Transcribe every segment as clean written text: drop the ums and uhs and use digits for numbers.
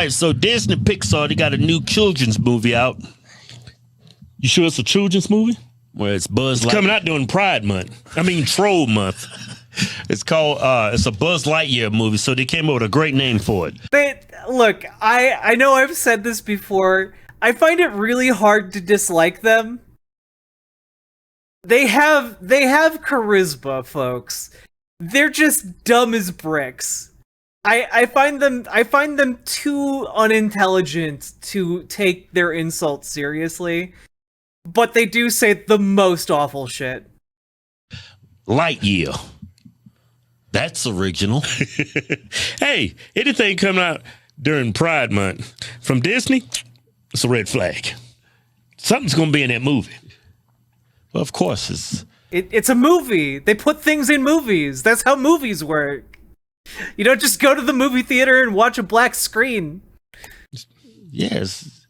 right, so Disney Pixar, they got a new children's movie out. You sure it's a children's movie? Where it's Buzz Lightyear. Coming out during Pride Month. I mean, Troll Month. It's called, it's a Buzz Lightyear movie, so they came up with a great name for it. Look, I know I've said this before. I find it really hard to dislike them. They have charisma, folks. They're just dumb as bricks. I find them too unintelligent to take their insults seriously. But they do say the most awful shit. Lightyear. That's original. Hey, anything coming out during Pride Month from Disney, it's a red flag. Something's going to be in that movie. Well, of course. It's a movie. They put things in movies. That's how movies work. You don't just go to the movie theater and watch a black screen. Yes.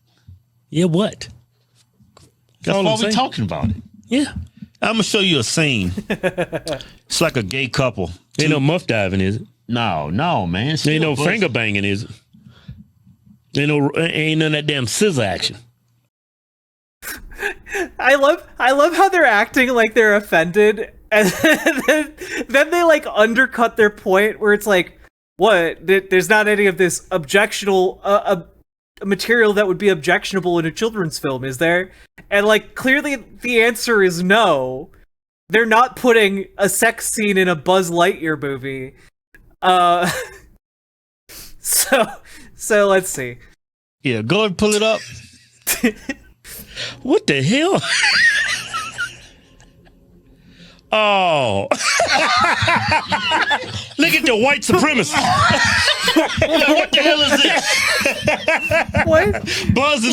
Yeah, what? That's why we're talking about it. Yeah. I'm going to show you a scene. It's like a gay couple. Ain't no muff diving, is it? No, man. Ain't no finger banging, is it? Ain't none of that damn scissor action. I love how they're acting like they're offended, and then they like undercut their point where it's like, what? There's not any of this objectionable material that would be objectionable in a children's film, is there? And like clearly the answer is no. They're not putting a sex scene in a Buzz Lightyear movie. So let's see. Yeah, go and pull it up. What the hell? Oh. Look at the white supremacist. What the hell is this? What? Buzz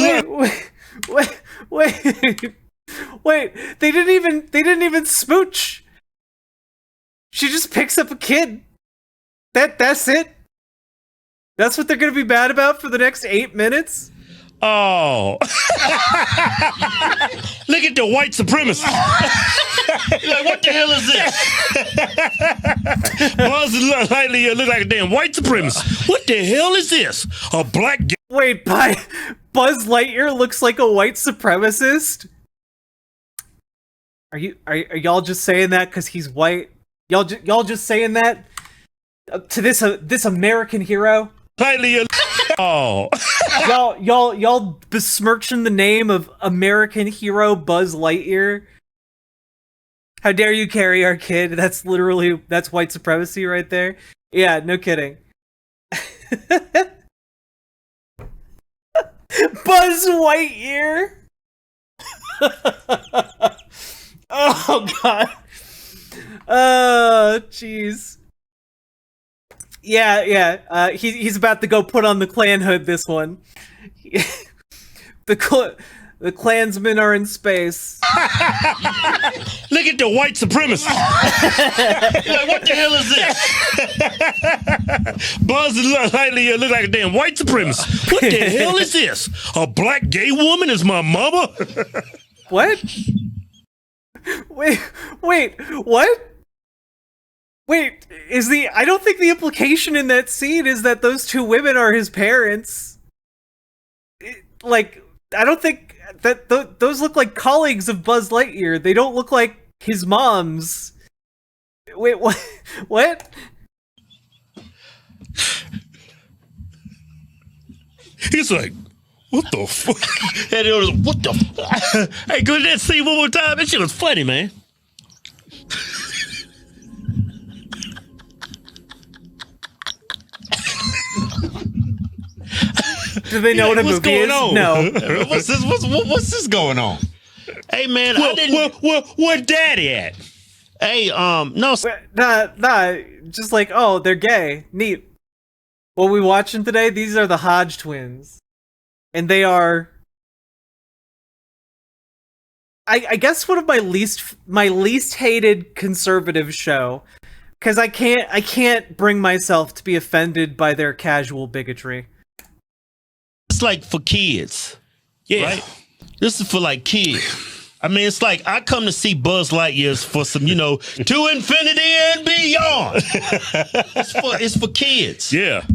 Wait, they didn't even smooch. She just picks up a kid. That's it? That's what they're gonna be mad about for the next 8 minutes? Oh. Look at the white supremacist. Like, what the hell is this? Buzz Lightyear look like a damn white supremacist. What the hell is this? A black gay. Wait, Buzz Lightyear looks like a white supremacist? Are y'all just saying that because he's white? Y'all just saying that to this American hero? Lightyear. Oh. y'all besmirching the name of American hero Buzz Lightyear? How dare you carry our kid? That's white supremacy right there. Yeah, no kidding. Buzz Lightyear. Oh god. Oh jeez. Yeah. He's about to go put on the Klan hood. This one. The Klansmen are in space. Look at the white supremacist. Like, what the hell is this? Buzz Lightyear look like a damn white supremacist. What the hell is this? A black gay woman is my mama? What? Wait, what? Wait, I don't think the implication in that scene is that those two women are his parents. I don't think that those look like colleagues of Buzz Lightyear. They don't look like his moms. Wait, what? What? He's like, what the fuck? And it was, what the fuck? Hey, go to that scene one more time. That shit was funny, man. Do they know what a movie is? On? No. What's this going on? Hey man, where Daddy at? Hey, no. Nah. Just like, oh, they're gay. Neat. What we watching today? These are the Hodge twins, and they are. I guess one of my least hated conservative show, because I can't bring myself to be offended by their casual bigotry. It's like for kids. Yeah. Right? This is for like kids. I mean, it's like I come to see Buzz Lightyear for some, to infinity and beyond. It's for kids. Yeah.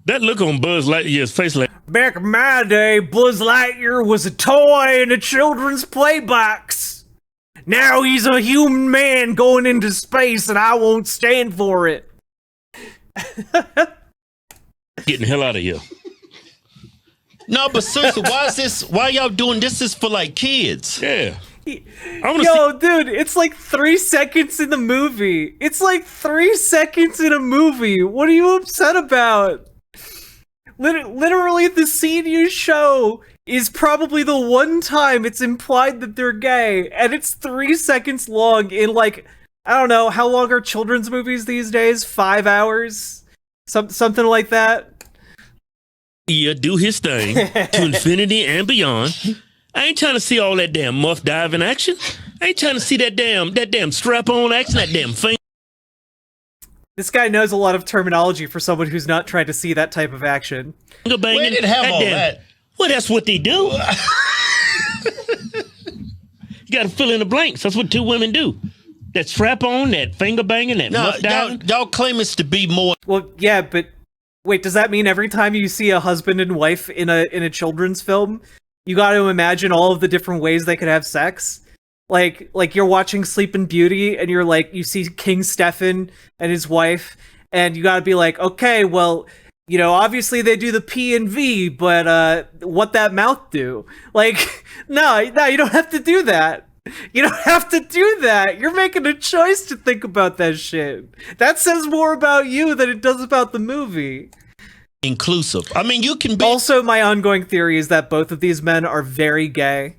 That look on Buzz Lightyear's face, like, Back in my day, Buzz Lightyear was a toy in a children's play box. Now he's a human man going into space, and I won't stand for it. getting the hell out of here. No, but seriously, why is this? Why y'all doing this? Is for like kids? Yeah. Dude, it's like 3 seconds in the movie. It's like 3 seconds in a movie. What are you upset about? Literally, the scene you show is probably the one time it's implied that they're gay, and it's 3 seconds long in, like, I don't know, how long are children's movies these days? 5 hours? Something like that? Yeah, do his thing to infinity and beyond. I ain't trying to see all that damn muff diving action. I ain't trying to see that damn strap-on action, that damn thing. This guy knows a lot of terminology for someone who's not trying to see that type of action. Where did it have all that? Well, that's what they do. You got to fill in the blanks. That's what two women do. That strap on, that finger banging, that muff diving. Y'all claim it's to be more. Well, yeah, but wait, does that mean every time you see a husband and wife in a children's film, you got to imagine all of the different ways they could have sex? Like you're watching Sleeping Beauty and you're like, you see King Stefan and his wife, and you got to be like, okay, well, you know, obviously they do the P and V, but what that mouth do? Like, no, you don't have to do that. You don't have to do that. You're making a choice to think about that shit. That says more about you than it does about the movie. Inclusive. I mean, you can be. Also, my ongoing theory is that both of these men are very gay.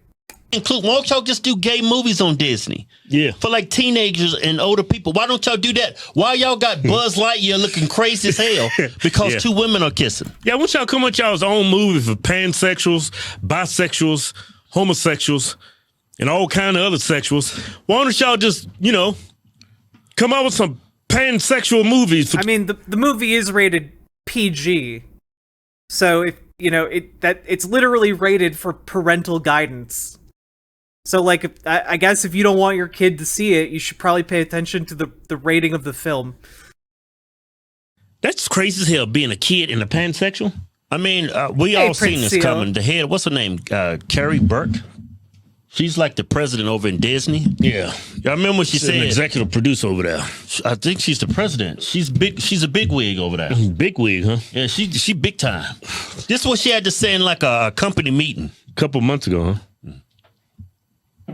Why don't y'all just do gay movies on Disney? Yeah. For like teenagers and older people. Why don't y'all do that? Why y'all got Buzz Lightyear looking crazy as hell? Because two women are kissing. Yeah, I want y'all to come with y'all's own movie for pansexuals, bisexuals, homosexuals, and all kind of other sexuals. Why don't y'all just, you know, come out with some pansexual movies? I mean, the movie is rated PG. So if you know it's literally rated for parental guidance. So, like, I guess if you don't want your kid to see it, you should probably pay attention to the rating of the film. That's crazy as hell, being a kid and a pansexual. I mean, we all seen this coming. The head, what's her name? Carrie Burke. She's like the president over in Disney. Yeah. Y'all remember what she said? An executive producer over there. I think she's the president. She's big. She's a big wig over there. Big wig, huh? Yeah, she big time. This is what she had to say in like a company meeting. A couple months ago, huh?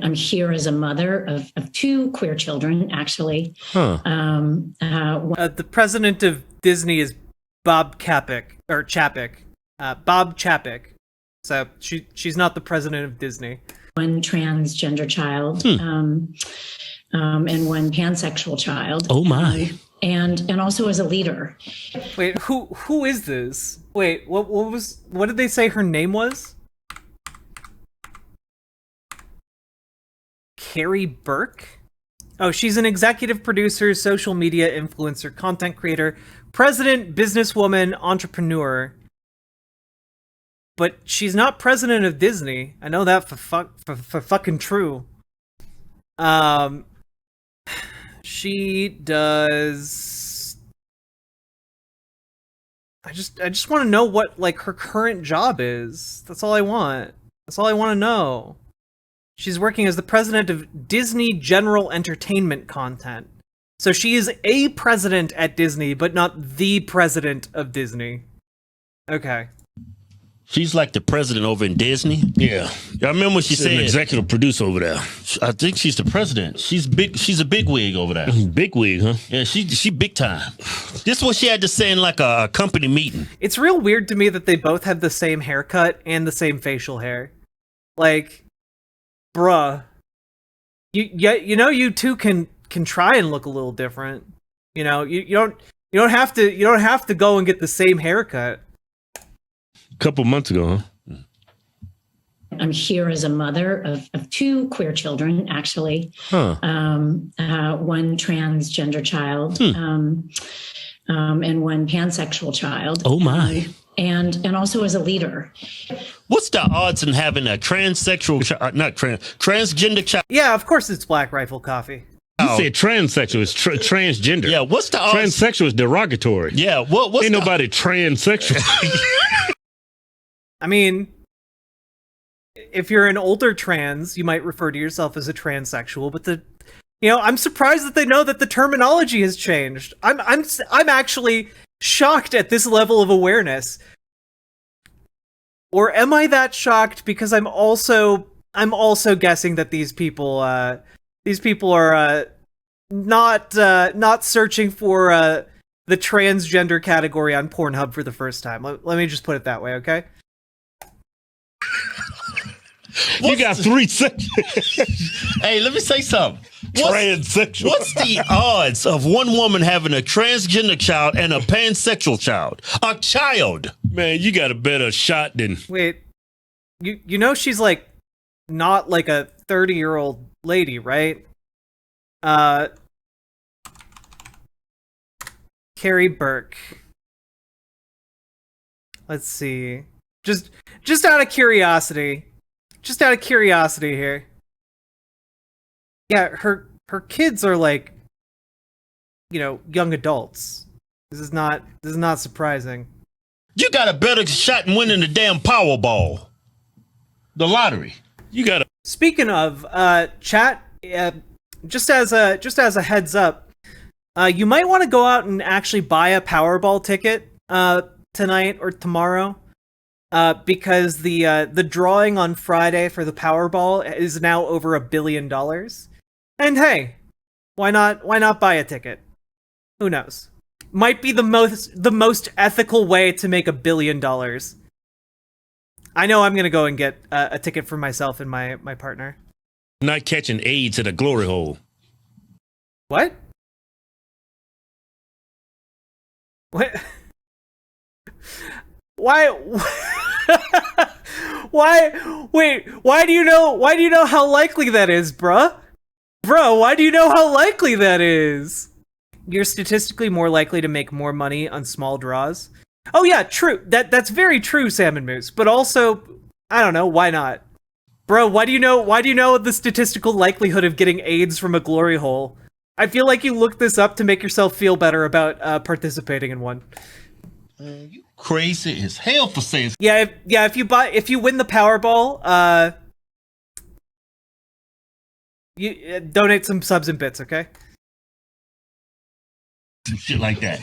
I'm here as a mother of two queer children, actually. Huh. The president of Disney is Bob Chapek. Bob Chapek. So she's not the president of Disney. One transgender child, and one pansexual child. Oh my! And also as a leader. Wait, who is this? Wait, what did they say her name was? Carrie Burke? Oh, she's an executive producer, social media influencer, content creator, president, businesswoman, entrepreneur. But she's not president of Disney. I know that for fucking true. She does. I just want to know what like her current job is. That's all I want. That's all I want to know. She's working as the president of Disney General Entertainment Content. So she is a president at Disney, but not the president of Disney. Okay. She's like the president over in Disney. Yeah. Y'all remember what she said? An executive producer over there. I think she's the president. She's big. She's a big wig over there. Big wig, huh? Yeah, she big time. This is what she had to say in like a company meeting. It's real weird to me that they both have the same haircut and the same facial hair. Like, bruh. You know you two can try and look a little different. You know, you don't have to go and get the same haircut. A couple months ago, huh? I'm here as a mother of two queer children, actually. Huh. One transgender child, and one pansexual child. Oh my! And also as a leader. What's the odds in having a transsexual, transgender child? Yeah, of course it's Black Rifle Coffee. You said transsexual. It's transgender. Yeah, what's the odds? Transsexual is derogatory. Yeah, what's Ain't nobody transsexual. I mean, if you're an older trans, you might refer to yourself as a transsexual, but I'm surprised that they know that the terminology has changed. I'm actually shocked at this level of awareness. Or am I that shocked because I'm also guessing that these people are not searching for the transgender category on Pornhub for the first time. Let me just put it that way, okay? You got 3 sections. Hey, let me say something. Transsexual. What's the odds of one woman having a transgender child and a pansexual child? A child. Man, you got a better shot than... Wait, you know she's like not like a 30-year-old lady, right? Carrie Burke. Let's see. Just out of curiosity. Just out of curiosity here. Yeah, her kids are like, young adults. This is not surprising. You got a better shot in winning the damn Powerball. The lottery. You got a... Speaking of, chat, just as a heads up, you might want to go out and actually buy a Powerball ticket tonight or tomorrow. Because the drawing on Friday for the Powerball is now over $1 billion. And hey, why not buy a ticket? Who knows? Might be the most ethical way to make $1 billion. I know I'm gonna go and get a ticket for myself and my partner. Not catching AIDS at a glory hole. What? What? Why? Why? Wait. Why do you know how likely that is, bruh? Bro, why do you know how likely that is? You're statistically more likely to make more money on small draws. Oh yeah, true. That's very true, Salmon Moose. But also, I don't know, why not? Bro, why do you know the statistical likelihood of getting AIDS from a glory hole? I feel like you looked this up to make yourself feel better about participating in one. You crazy as hell for saying. Yeah, if you win the Powerball, you donate some subs and bits, okay? Some shit like that.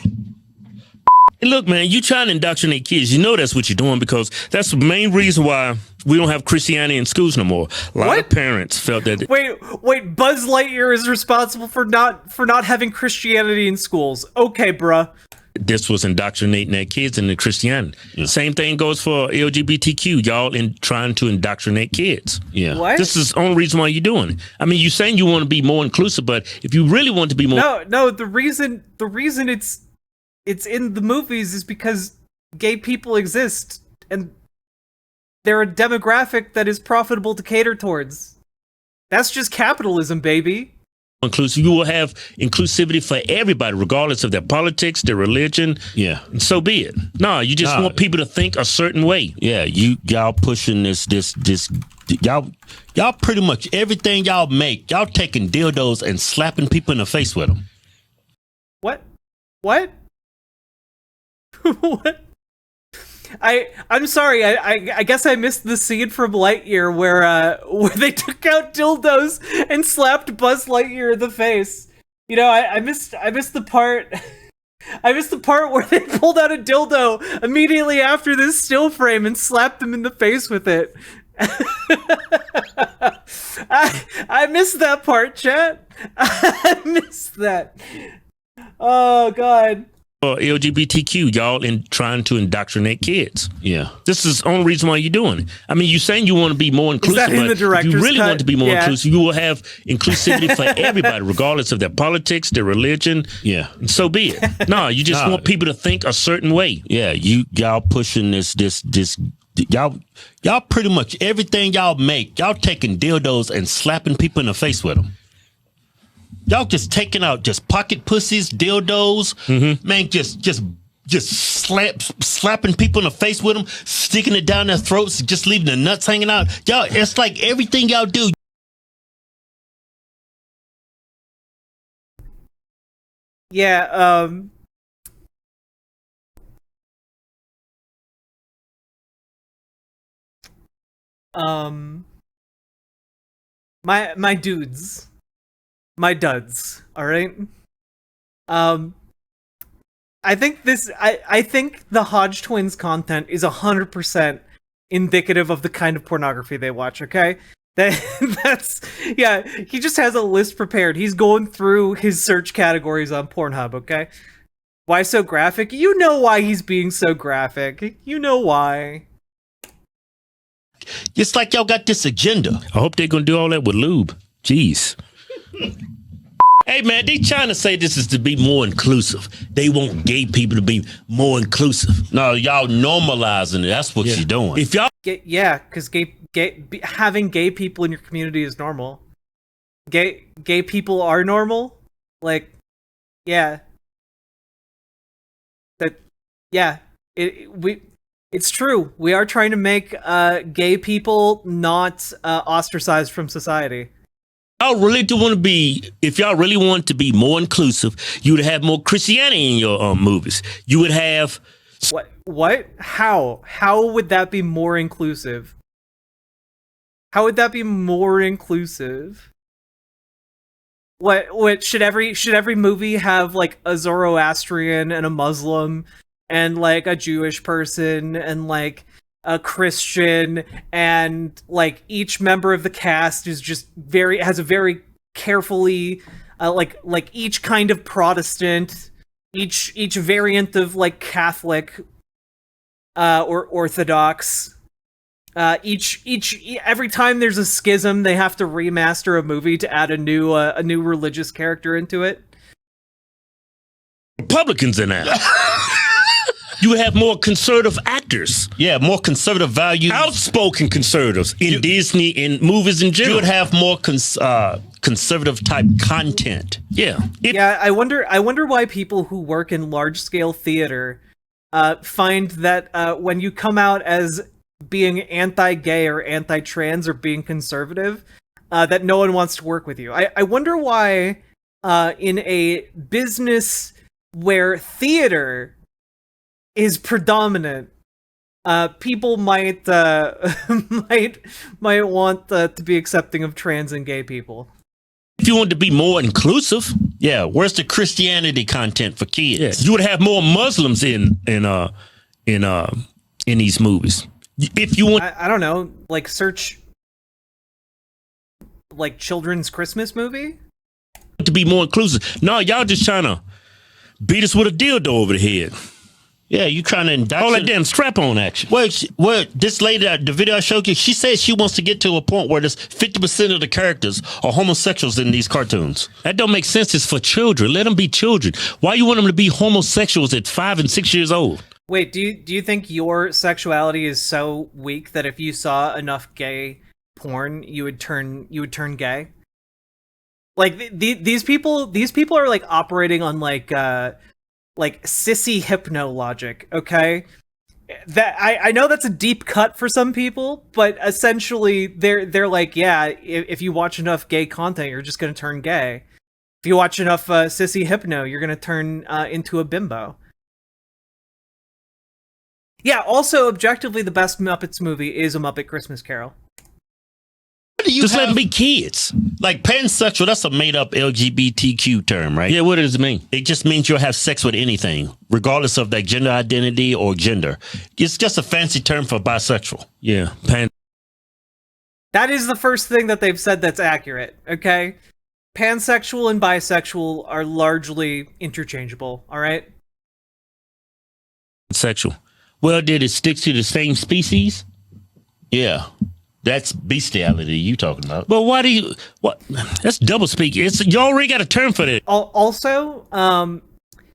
And look, man, you trying to indoctrinate kids. You know that's what you're doing because that's the main reason why we don't have Christianity in schools no more. A lot of parents felt that. Wait, Buzz Lightyear is responsible for not having Christianity in schools. Okay, bruh. This was indoctrinating their kids into Christianity. Yeah. Same thing goes for LGBTQ. Y'all trying to indoctrinate kids. Yeah. What? This is the only reason why you're doing it. I mean, you're saying you want to be more inclusive, but if you really want to be more... No, the reason it's in the movies is because gay people exist, and they're a demographic that is profitable to cater towards. That's just capitalism, baby. Inclusive, you will have inclusivity for everybody, regardless of their politics, their religion. Yeah, and so be it. No, you just want people to think a certain way. Yeah, y'all pushing this. Y'all pretty much everything y'all make. Y'all taking dildos and slapping people in the face with them. What? What? I'm sorry. I guess I missed the scene from Lightyear where they took out dildos and slapped Buzz Lightyear in the face. I missed the part. I missed the part where they pulled out a dildo immediately after this still frame and slapped him in the face with it. I missed that part, chat. I missed that. Oh God. LGBTQ, y'all trying to indoctrinate kids. Yeah. This is the only reason why you're doing it. I mean, you're saying you want to be more inclusive, but if you really want to be more inclusive, you will have inclusivity for everybody, regardless of their politics, their religion. Yeah. And so be it. No, you just want people to think a certain way. Yeah, y'all pushing this y'all pretty much everything y'all make, y'all taking dildos and slapping people in the face with them. Y'all just taking out just pocket pussies, dildos, man, just slapping people in the face with them, sticking it down their throats, just leaving the nuts hanging out. Y'all, it's like everything y'all do. Yeah, um, my dudes, my duds, all right? Um, I think the Hodge twins content is 100% indicative of the kind of pornography they watch, okay? That that's yeah, he just has a list prepared. He's going through his search categories on Pornhub, okay? Why so graphic? You know why he's being so graphic. You know why. It's like y'all got this agenda. I hope they're gonna do all that with lube. Jeez. Hey man, they trying to say this is to be more inclusive. They want gay people to be more inclusive. No, y'all normalizing it. That's what you're doing. If y'all Yeah, because having gay people in your community is normal. Gay people are normal. Like, yeah. It's true. We are trying to make gay people not ostracized from society. Y'all really do want to be, if y'all really want to be more inclusive, you would have more Christianity in your movies. You would have. What? How would that be more inclusive? How would that be more inclusive? What should every movie have like a Zoroastrian and a Muslim and like a Jewish person and like a Christian, and like each member of the cast is just has a very carefully like each kind of Protestant, each variant of like Catholic or Orthodox, every time there's a schism they have to remaster a movie to add a new religious character into it. Republicans in that. You would have more conservative actors. Yeah, more conservative values. Outspoken conservatives in Disney, in movies in general. You would have more conservative type content. Yeah. I wonder why people who work in large scale theater find that when you come out as being anti-gay or anti-trans or being conservative, that no one wants to work with you. I wonder why in a business where theater is predominant, people might might want to be accepting of trans and gay people. If you want to be more inclusive, yeah, where's the Christianity content for kids? Yeah. You would have more Muslims in these movies. If you want, I don't know, like search like children's Christmas movie to be more inclusive. No, y'all just trying to beat us with a dildo over the head. Yeah, you trying to indoctrinate. All that damn strap-on action. Well, this lady, the video I showed you, she says she wants to get to a point where there's 50% of the characters are homosexuals in these cartoons. That don't make sense. It's for children. Let them be children. Why you want them to be homosexuals at 5 and 6 years old? Wait, do you think your sexuality is so weak that if you saw enough gay porn, you would turn gay? Like these people are like operating on like sissy hypno logic, okay? That I know that's a deep cut for some people, but essentially they're like, yeah, if you watch enough gay content, you're just gonna turn gay. If you watch enough sissy hypno, you're gonna turn into a bimbo. Yeah, also objectively the best Muppets movie is A Muppet Christmas Carol. Just let them be kids. Like pansexual, that's a made-up LGBTQ term, right? Yeah, what does it mean? It just means you'll have sex with anything, regardless of that gender identity or gender. It's just a fancy term for bisexual. Yeah, That is the first thing that they've said that's accurate, okay? Pansexual and bisexual are largely interchangeable, all right? Sexual. Well, did it stick to the same species? Yeah. That's bestiality you talking about. But why do you... What? That's double speak. You already got a term for that. Also,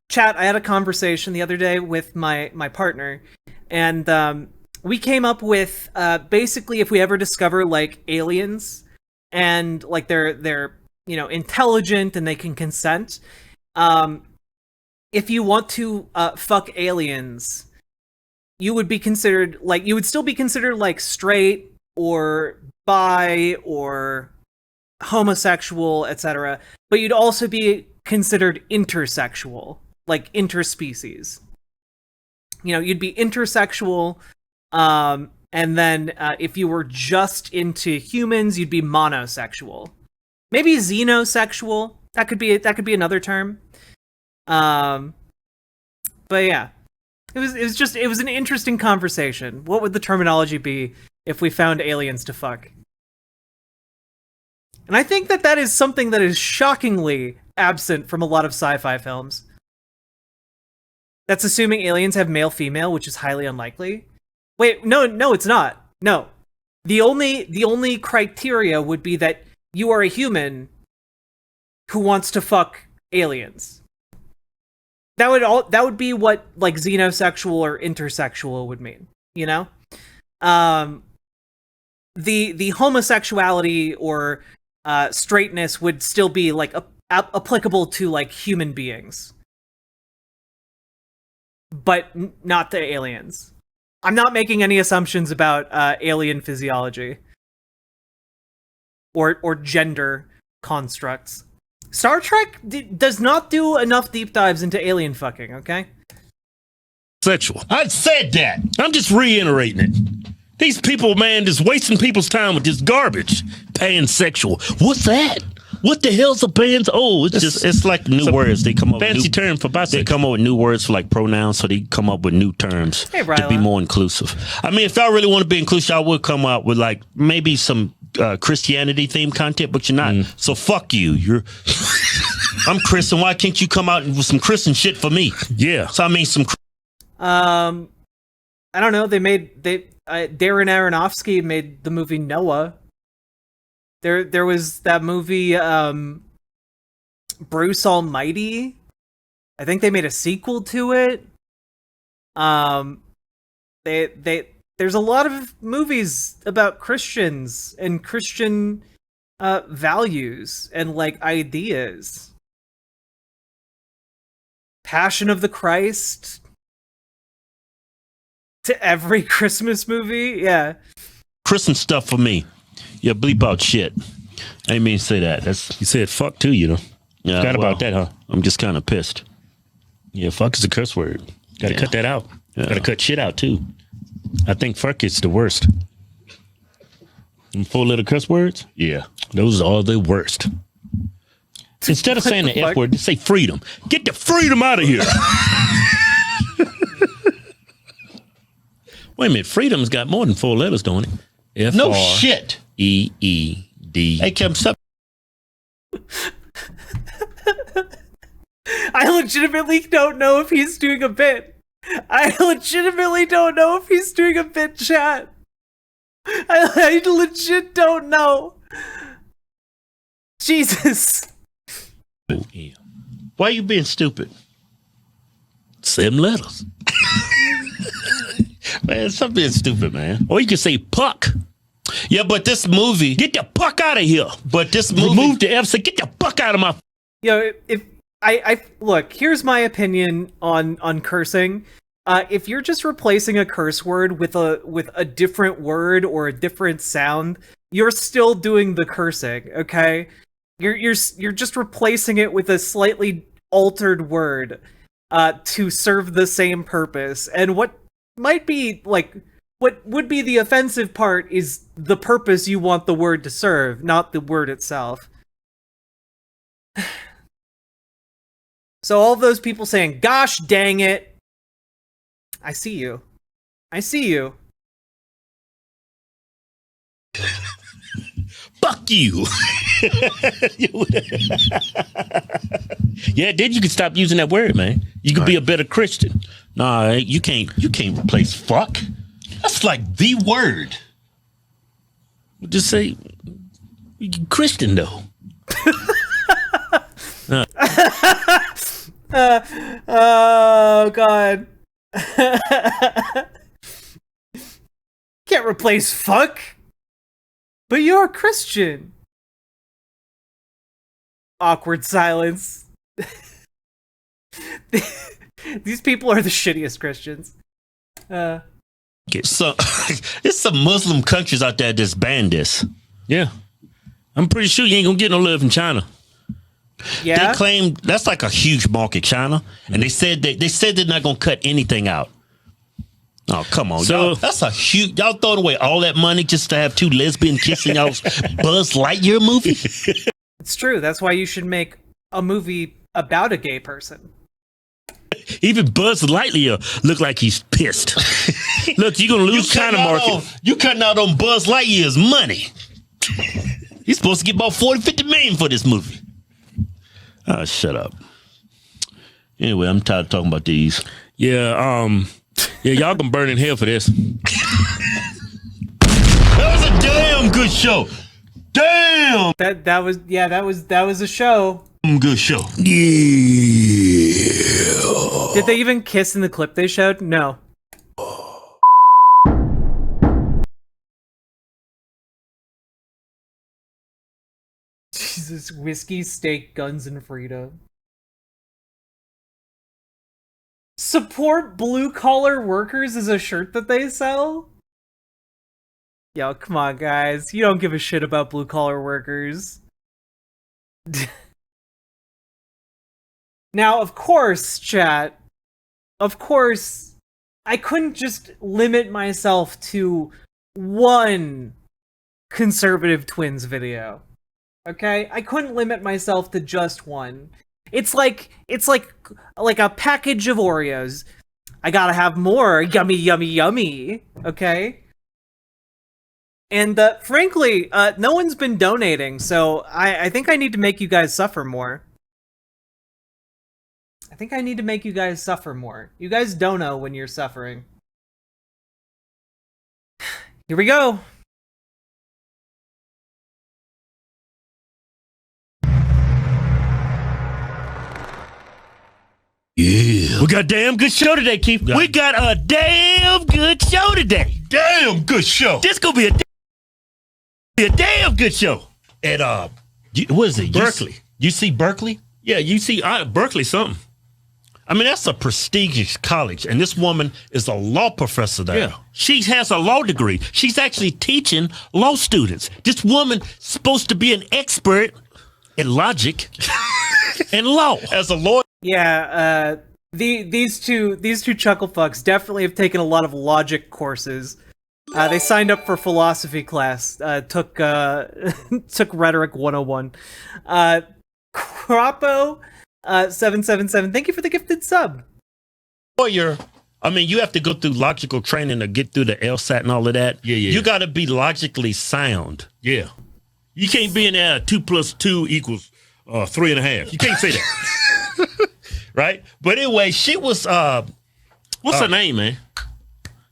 chat, I had a conversation the other day with my partner, and we came up with basically if we ever discover like aliens and like they're intelligent and they can consent, if you want to fuck aliens, you would still be considered like straight or bi or homosexual, etc. But you'd also be considered intersexual, like interspecies. You'd be intersexual, and then if you were just into humans, you'd be monosexual. Maybe xenosexual. That could be another term. But yeah, it was an interesting conversation. What would the terminology be if we found aliens to fuck? And I think that is something that is shockingly absent from a lot of sci-fi films. That's assuming aliens have male-female, which is highly unlikely. Wait, no, it's not. No. The only criteria would be that you are a human who wants to fuck aliens. That would be what like xenosexual or intersexual would mean, The homosexuality or straightness would still be like applicable to like human beings, but not to aliens. I'm not making any assumptions about alien physiology or gender constructs. Star Trek does not do enough deep dives into alien fucking, okay? Sexual. I said that. I'm just reiterating it. These people, man, just wasting people's time with this garbage. Pansexual. What's that? What the hell's a pans? Oh, It's like new words. They come up fancy with term for bisexual. They come up with new words for like pronouns, so they come up with new terms Hey, to be Ryla. more inclusive. I mean, if y'all really want to be inclusive, I would come up with like maybe some Christianity themed content, but you're not. So fuck you. I'm Christian. Why can't you come out with some Christian shit for me? Yeah. So I mean, some. I don't know. Darren Aronofsky made the movie Noah. There was that movie Bruce Almighty. I think they made a sequel to it. There's a lot of movies about Christians and Christian values and like ideas. Passion of the Christ to every Christmas movie. Yeah. Christmas stuff for me. Yeah, bleep out shit. I didn't mean to say that. You said fuck too, Yeah, Forgot about that, huh? I'm just kind of pissed. Yeah, fuck is a curse word. Gotta cut that out. Yeah. Gotta cut shit out too. I think fuck is the worst. Them 4 little curse words? Yeah. Those are the worst. Instead of saying the F word, just say freedom. Get the freedom out of here. Wait a minute, freedom's got more than 4 letters, don't it? No shit. F-R-E-E-D. Hey, Kim, stop. I legitimately don't know if he's doing a bit. I legitimately don't know if he's doing a bit, chat. I legit don't know. Jesus. Yeah. Why are you being stupid? 7 letters. Man, stop being stupid, man. Or you can say puck. Yeah, but this movie. Get the puck out of here. But this movie. Remove the F, say get the puck out of my. If I look, here's my opinion on cursing. If you're just replacing a curse word with a different word or a different sound, you're still doing the cursing, okay? You're just replacing it with a slightly altered word to serve the same purpose. And what might be like what would be the offensive part is the purpose you want the word to serve, not the word itself. So all of those people saying, gosh dang it, I see you. I see you. Fuck you. Yeah, then you can stop using that word, man. You could be a better Christian. Nah, you can't replace fuck. That's like the word. Just say Christian though. Oh god. Can't replace fuck. But you're a Christian. Awkward silence. These people are the shittiest Christians. So, there's some Muslim countries out there that's banned this. Yeah. I'm pretty sure you ain't gonna get no love in China. Yeah. They claim that's like a huge market, China, and they said they're not gonna cut anything out. Oh, come on, So- y'all! That's a huge. Y'all throwing away all that money just to have two lesbian kissing y'all's Buzz Lightyear movie. It's true. That's why you should make a movie about a gay person. Even Buzz Lightyear look like he's pissed. Look, you're going to lose China market. You cutting out on Buzz Lightyear's money. He's supposed to get about 40-50 million for this movie. Oh, shut up. Anyway, I'm tired of talking about these. Yeah, y'all gonna burn in hell for this. That was a damn good show. Damn That was a show. good show. Yeah. Did they even kiss in the clip they showed? No. Jesus, whiskey, steak, guns, and freedom. Support blue collar workers is a shirt that they sell? Yo, come on, guys. You don't give a shit about blue collar workers. Now, of course, chat, of course, I couldn't just limit myself to one conservative twins video. Okay? I couldn't limit myself to just one. It's like a package of Oreos. I gotta have more. Yummy, yummy, yummy. Okay? And frankly, no one's been donating, so I think I need to make you guys suffer more. I think I need to make you guys suffer more. You guys don't know when you're suffering. Here we go. Yeah. We got a damn good show today, Keith. Yeah. We got a damn good show today. Damn good show. This gonna be a damn good show. At what is it? Berkeley. You see Berkeley? Yeah, you see Berkeley something. I mean, that's a prestigious college, and this woman is a law professor there. Yeah. She has a law degree. She's actually teaching law students. This woman supposed to be an expert in logic and law. As a lawyer. Yeah, these two chuckle fucks definitely have taken a lot of logic courses. They signed up for philosophy class, took rhetoric 101. Crapo 777, thank you for the gifted sub. Lawyer, I mean, you have to go through logical training to get through the LSAT and all of that. Yeah. You got to be logically sound. Yeah. You can't be in there 2 + 2 = 3.5. You can't say that. Right? But anyway, she was What's her name, man?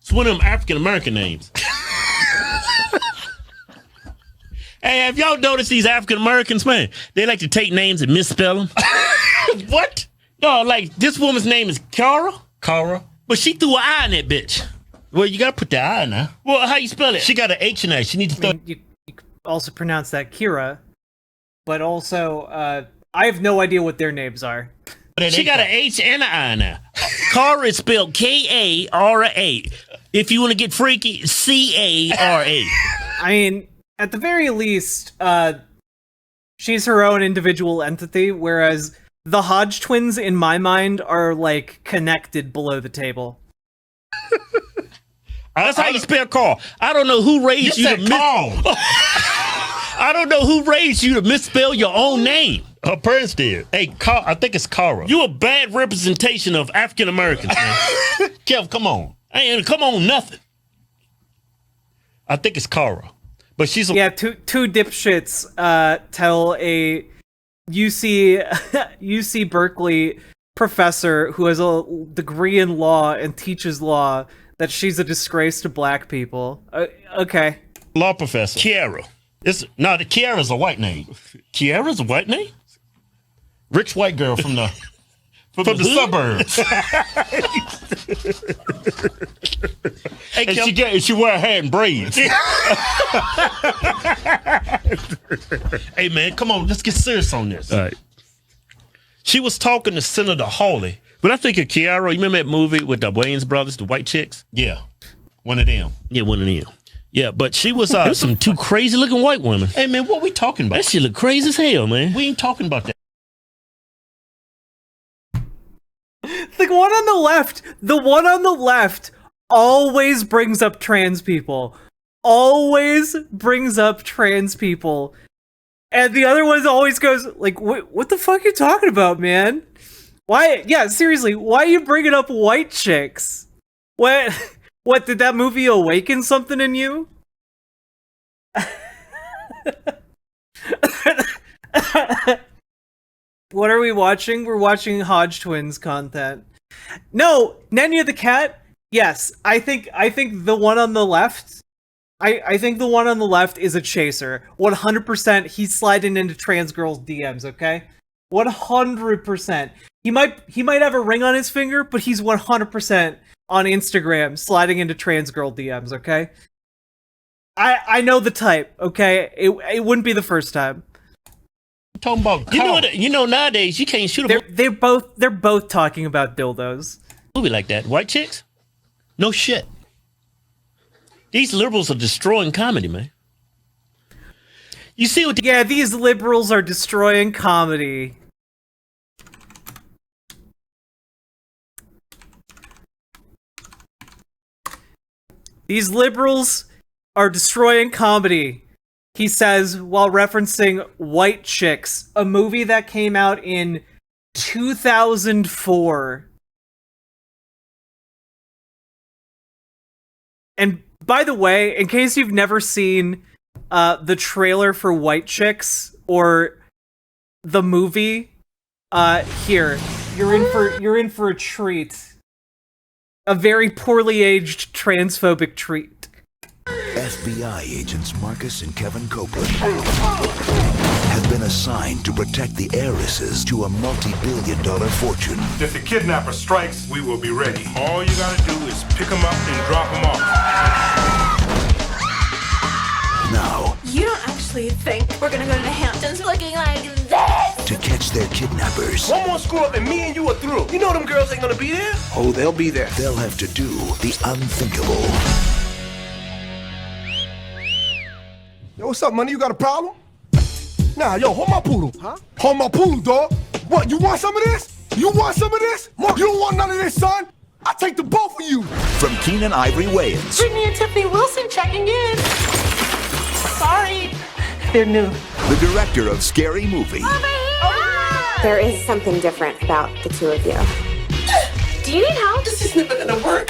It's one of them African American names. Hey, have y'all noticed these African Americans, man? They like to take names and misspell them. what? No, like this woman's name is Cara, but she threw an I in that bitch. Well, you got to put the I now. Well, how you spell it? She got an H in there. She needs to throw. I mean, you could also pronounce that Kira, but also, I have no idea what their names are. She got an H and an I now. Cara is spelled Kara. If you want to get freaky, Cara. I mean, at the very least, she's her own individual entity, whereas the Hodge twins, in my mind, are, like, connected below the table. That's how you spell Carl. I don't know who raised you to I don't know who raised you to misspell your own name. Her parents did. Hey, I think it's Cara. You a bad representation of African Americans, man. Kev, come on. I ain't come on nothing. I think it's Cara. But she's a Yeah, two dipshits tell a UC Berkeley professor who has a degree in law and teaches law that she's a disgrace to black people. Okay. law professor. Kiara. The Kiara's a white name. Kiara's a white name? Rich white girl from the the suburbs. Hey, And she wear her hair in braids. Hey man, come on, let's get serious on this. all right. She was talking to Senator Hawley. But I think of Kiara, you remember that movie with the Wayans brothers, the white chicks? Yeah, one of them. Yeah, one of them. Yeah, but she was. There's some two crazy looking white women. Hey man, what we talking about? That shit look crazy as hell, man. We ain't talking about that. the one on the left always brings up trans people. Always brings up trans people. And the other one always goes, like, what the fuck are you talking about, man? Why? Yeah, seriously, why are you bringing up white chicks? What did that movie awaken something in you? What are we watching? We're watching Hodge Twins content. No, Nenya the cat. Yes, I think the one on the left. I think the one on the left is a chaser. 100%. He's sliding into trans girls' DMs. Okay, 100%. He might have a ring on his finger, but he's 100% on Instagram sliding into trans girl DMs. Okay. I know the type. Okay, it wouldn't be the first time. Talking about nowadays you can't shoot a They're both talking about dildos. movie like that. White chicks? No shit. These liberals are destroying comedy, man. You see what? Yeah, these liberals are destroying comedy. These liberals are destroying comedy. He says while referencing White Chicks, a movie that came out in 2004. And by the way, in case you've never seen the trailer for White Chicks or the movie, here you're in for a treat. A very poorly aged transphobic treat. FBI agents Marcus and Kevin Copeland have been assigned to protect the heiresses to a multi-billion-dollar fortune. If the kidnapper strikes, we will be ready. All you gotta do is pick him up and drop him off. Now, You don't actually think we're gonna go to the Hamptons looking like this? to catch their kidnappers, One more screw up and me and you are through. You know them girls ain't gonna be there? Oh, they'll be there. they'll have to do the unthinkable. Yo, what's up, money? You got a problem? Nah, yo, hold my poodle. Huh? Hold my poodle, dog. What, you want some of this? You want some of this? Mark, you don't want none of this, son? I'll take the both of you. From Keenan Ivory Wayans, Brittany and Tiffany Wilson checking in. Sorry. They're new. the director of Scary Movie, There is something different about the two of you. Do you need help? This is never gonna work.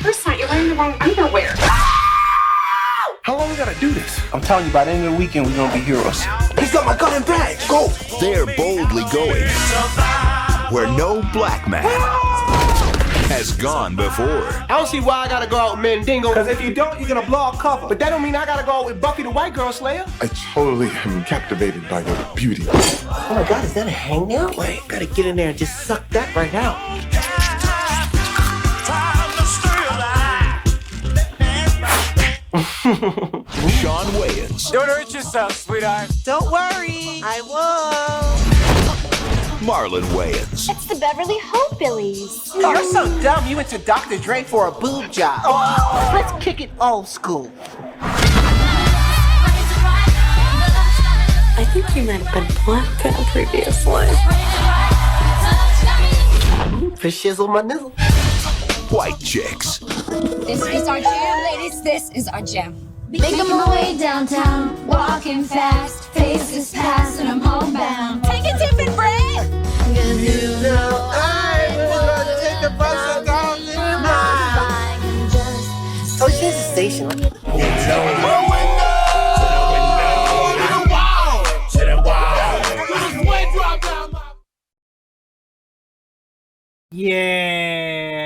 First night, you're wearing the wrong underwear. How long we gotta do this? I'm telling you, by the end of the weekend, we're gonna be heroes. He's got my gun and bag. Go. they're boldly going where no black man has gone before. I don't see why I gotta go out with Mandingo. Cause if you don't, you're gonna blow our cover. But that don't mean I gotta go out with Buffy the White Girl Slayer. I totally am captivated by your beauty. Oh my God, is that a hangout? Wait, gotta get in there and just suck that right out. Sean Wayans, Don't hurt yourself, sweetheart. Don't worry, I won't. Marlon Wayans, It's the Beverly Hillbillies. You're so dumb, you went to Dr. Dre for a boob job. Oh, let's kick it old school. I think you might have been black in a previous life. For shizzle my nizzle. White Chicks, This is our jam, ladies. This is our jam. Making my way downtown, walking fast, faces pass, and I'm homebound. Take a dip and breathe. You know I was gonna take a bus down to Oh, she's a station.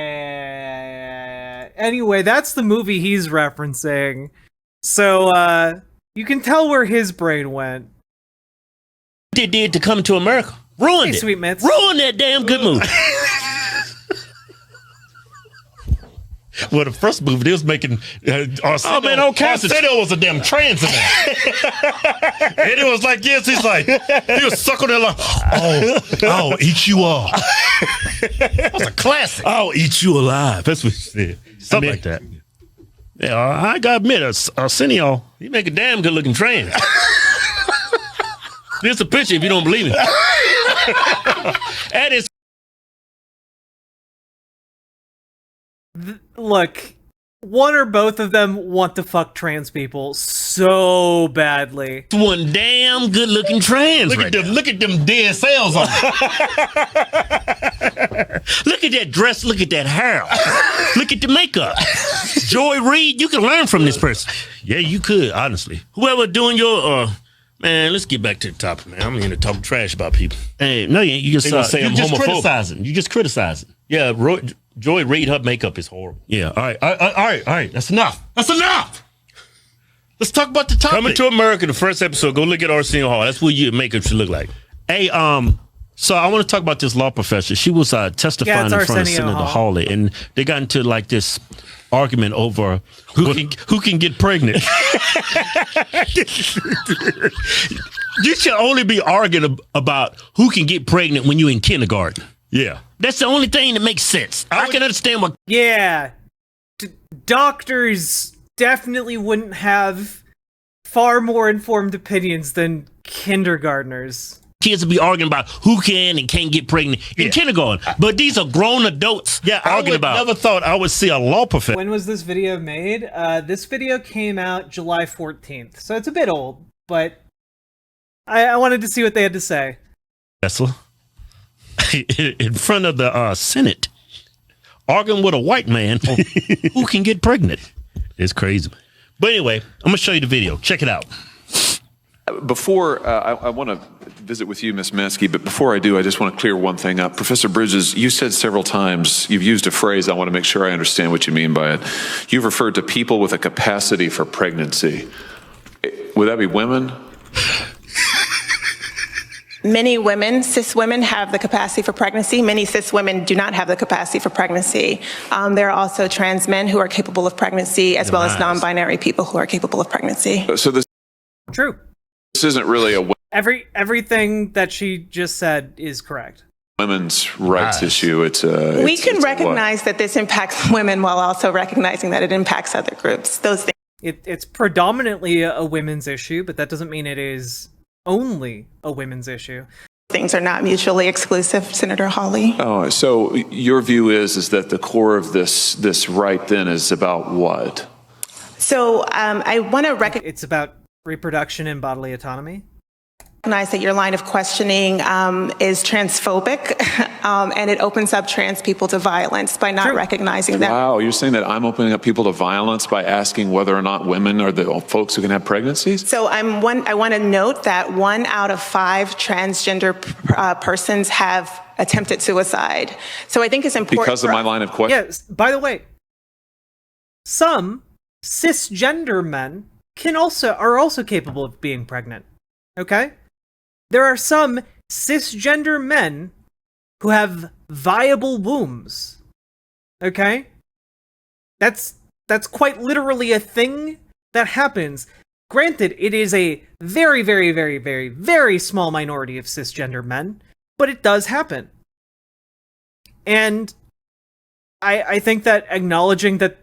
Yeah. Anyway, that's the movie he's referencing. So, you can tell where his brain went. They did to Come to America. Ruined Hey, it. Sweet Mitts. Ruined that damn good movie. Well, the first movie, they was making. Oh, man, okay. Arsenio was a damn trans in there. And it was like, yes, he's like, he was sucking there like, I'll eat you all. That was a classic. I'll eat you alive. That's what he said. Something like that. Yeah, I gotta admit, Arsenio, he make a damn good looking trans. Here's a picture if you don't believe me. At his Look, one or both of them want to fuck trans people so badly. One damn good looking trans. Look at them dead cells on. Look at that dress. Look at that hair. Look at the makeup. Joy Reid, you can learn from this person. Yeah, you could, honestly. Whoever doing your man, let's get back to the topic, man. I'm here to talk trash about people. Hey, no, you ain't. You just say I'm homophobic. criticizing. You just criticizing. Yeah, Joy Reid, her makeup is horrible. Yeah, all right. That's enough. Let's talk about the topic. Coming to America, the first episode. Go look at Arsenio Hall. That's what your makeup should look like. Hey, so I want to talk about this law professor. She was testifying in front of Senator Hawley, and they got into like this argument over who can get pregnant. You should only be arguing about who can get pregnant when you're in kindergarten. Yeah. That's the only thing that makes sense. I can understand what... Yeah. Doctors definitely wouldn't have far more informed opinions than kindergartners. Kids will be arguing about who can and can't get pregnant in kindergarten. But these are grown adults arguing about... I never thought I would see a law professor. When was this video made? This video came out July 14th. So it's a bit old, but I wanted to see what they had to say. Tesla. In front of the Senate, arguing with a white man who can get pregnant. It's crazy. But anyway, I'm going to show you the video. Check it out. Before, I want to visit with you, Ms. Minsky, but before I do, I just want to clear one thing up. Professor Bridges, you said several times, you've used a phrase, I want to make sure I understand what you mean by it. You've referred to people with a capacity for pregnancy. Would that be women? Many women, cis women, have the capacity for pregnancy. Many cis women do not have the capacity for pregnancy. There are also trans men who are capable of pregnancy, as well as non-binary people who are capable of pregnancy. So this True. This isn't really a everything that she just said is correct. Women's rights issue. We can recognize that this impacts women while also recognizing that it impacts other groups. Those things. It's predominantly a women's issue, but that doesn't mean it is only a women's issue. Things are not mutually exclusive, Senator Hawley. Oh, so your view is that the core of this right then is about what? So I want to recognize it's about reproduction and bodily autonomy. Recognize that your line of questioning is transphobic, and it opens up trans people to violence by not recognizing that. Wow, you're saying that I'm opening up people to violence by asking whether or not women are the folks who can have pregnancies? So I want to note that 1 out of 5 transgender persons have attempted suicide. So I think it's important because of my line of questioning. Yes. By the way, some cisgender men are also capable of being pregnant. Okay? There are some cisgender men who have viable wombs. Okay? That's quite literally a thing that happens. Granted, it is a very, very, very, very, very small minority of cisgender men, but it does happen. And I think that acknowledging that,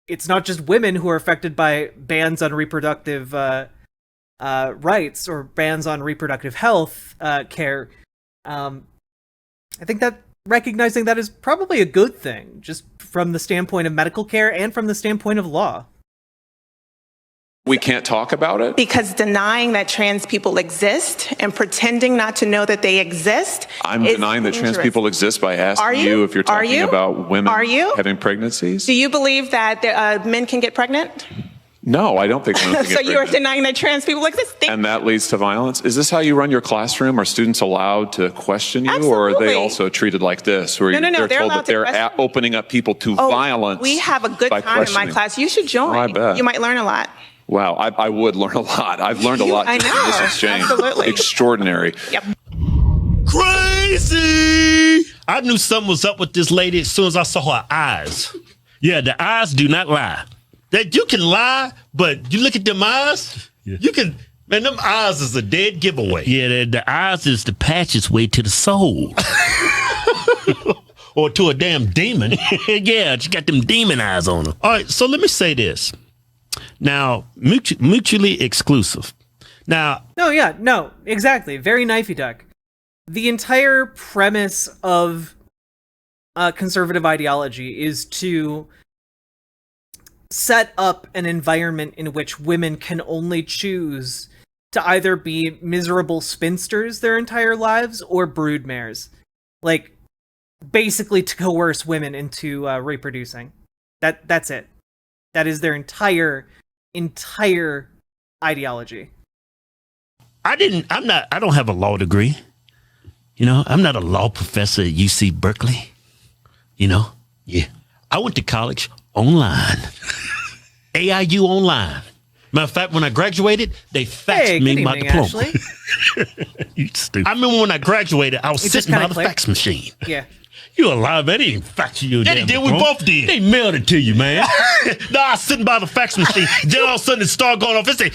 it's not just women who are affected by bans on reproductive rights or bans on reproductive health care. I think that recognizing that is probably a good thing, just from the standpoint of medical care and from the standpoint of law. We can't talk about it? Because denying that trans people exist and pretending not to know that they exist. I'm denying that trans people exist by asking you if you're talking about women having pregnancies? Do you believe that men can get pregnant? No, I don't think women can get So pregnant. you're denying that trans people exist? And that leads to violence? Is this how you run your classroom? Are students allowed to question you? Absolutely. Or are they also treated like this? Where No, they're told that they're question. opening up people to violence? We have a good by time in my questioning. class. You should join. Oh, I bet. You might learn a lot. Wow, I would learn a lot. I've learned a lot I just know. in this exchange. Absolutely. Extraordinary. Yep. Crazy! I knew something was up with this lady as soon as I saw her eyes. Yeah, the eyes do not lie. That you can lie, but you look at them eyes, you can... Man, them eyes is a dead giveaway. Yeah, the eyes is the passageway to the soul. Or to a damn demon. Yeah, she got them demon eyes on her. All right, so let me say this. Now, mutually exclusive. Now... No, exactly. Very knifey duck. The entire premise of conservative ideology is to set up an environment in which women can only choose to either be miserable spinsters their entire lives or broodmares. Like, basically to coerce women into reproducing. That's it. That is their entire ideology. I don't have a law degree. You know, I'm not a law professor at UC Berkeley. You know? Yeah. I went to college online. AIU online. Matter of fact, when I graduated, they faxed me my diploma. You stupid. I remember when I graduated, I was sitting by the fax machine. Yeah. You alive, man. They didn't fax you. Yeah, they did. We both did. They mailed it to you, man. No, I was sitting by the fax machine. Then all of a sudden it started going off. It said,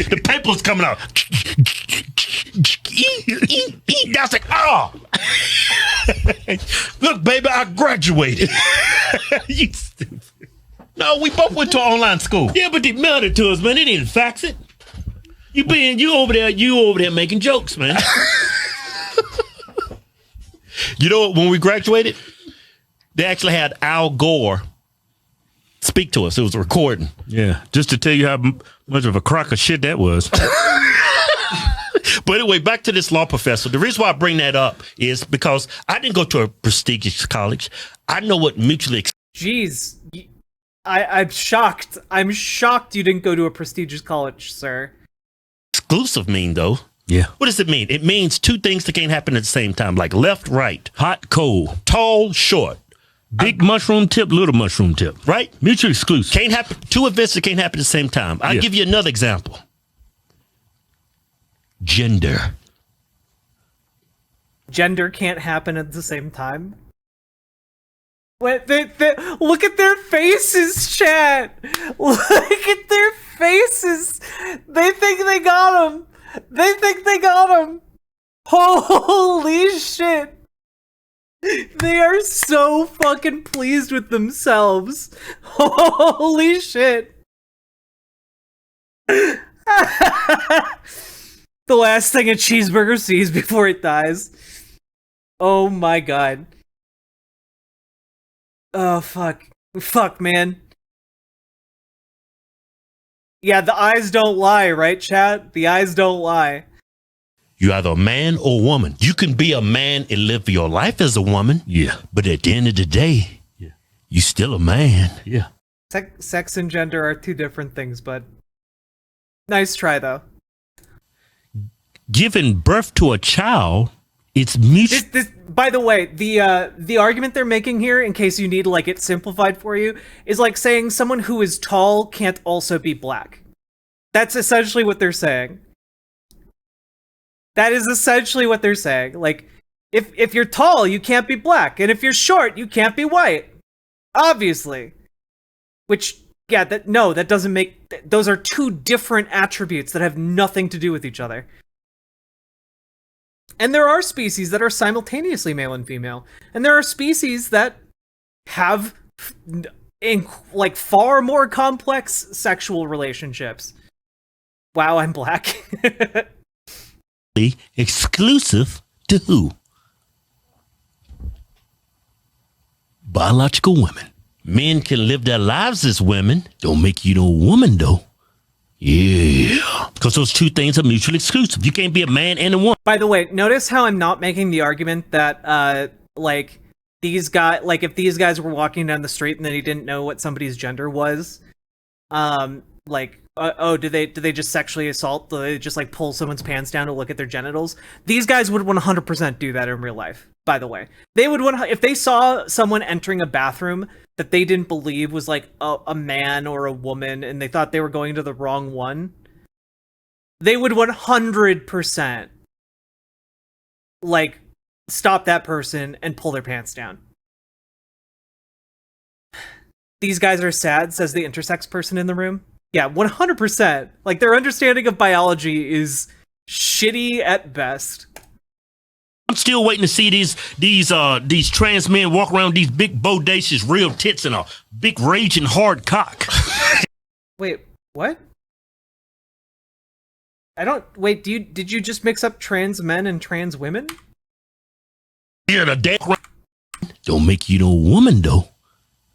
the paper was coming out. I was like, oh. Look, baby, I graduated. You stupid. No, we both went to online school. Yeah, but they mailed it to us, man. They didn't fax it. You over there making jokes, man. You know, when we graduated, they actually had Al Gore speak to us. It was a recording. Yeah, just to tell you how much of a crock of shit that was. But anyway, back to this law professor. The reason why I bring that up is because I didn't go to a prestigious college. I know what mutually... Jeez. I'm shocked. I'm shocked you didn't go to a prestigious college, sir. Exclusive mean, though. Yeah. What does it mean? It means two things that can't happen at the same time, like left, right, hot, cold, tall, short, big mushroom tip, little mushroom tip, right? Mutually exclusive. Can't happen. Two events that can't happen at the same time. I'll give you another example. Gender. Gender can't happen at the same time. What? Look at their faces, chat. Look at their faces. They think they got him. They think they got him. Holy shit. They are so fucking pleased with themselves. Holy shit. The last thing a cheeseburger sees before it dies. Oh my god. Oh, fuck. Fuck, man. Yeah, the eyes don't lie, right, chat? The eyes don't lie. You're either a man or a woman. You can be a man and live your life as a woman. Yeah. But at the end of the day, you're still a man. Yeah. Sex and gender are two different things, but nice try, though. Giving birth to a child, it's mutual. By the way, the argument they're making here, in case you need like it simplified for you, is like saying someone who is tall can't also be black. That's essentially what they're saying. That is essentially what they're saying. Like, if you're tall, you can't be black, and if you're short, you can't be white. Obviously. Which, yeah, that doesn't make... Those are two different attributes that have nothing to do with each other. And there are species that are simultaneously male and female. And there are species that have like far more complex sexual relationships. Wow, I'm black. Exclusive to who? Biological women. Men can live their lives as women. Don't make you no woman, though. Yeah. Because those two things are mutually exclusive. You can't be a man and a woman. By the way, notice how I'm not making the argument that, like, these guys, like, if these guys were walking down the street and then he didn't know what somebody's gender was, like, did they just sexually assault? Do they just, like, pull someone's pants down to look at their genitals? These guys would 100% do that in real life, by the way. They would, if they saw someone entering a bathroom that they didn't believe was, like, a man or a woman, and they thought they were going to the wrong one, they would 100%, like, stop that person and pull their pants down. These guys are sad, says the intersex person in the room. Yeah, 100%. Like, their understanding of biology is shitty at best. I'm still waiting to see these trans men walk around with these big bodacious real tits and a big raging hard cock. Wait, what? Did you just mix up trans men and trans women? Yeah, the damn don't make you no woman though.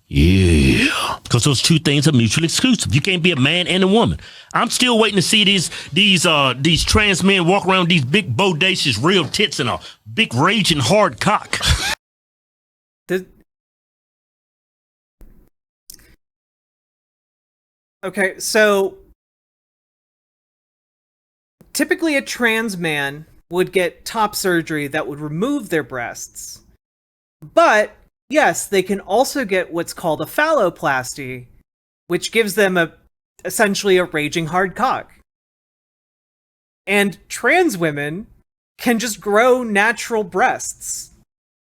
Yeah, because those two things are mutually exclusive. You can't be a man and a woman. I'm still waiting to see these trans men walk around with these big bodacious real tits and a big raging hard cock. Okay, so typically a trans man would get top surgery that would remove their breasts. But yes, they can also get what's called a phalloplasty, which gives them essentially a raging hard cock. And trans women can just grow natural breasts.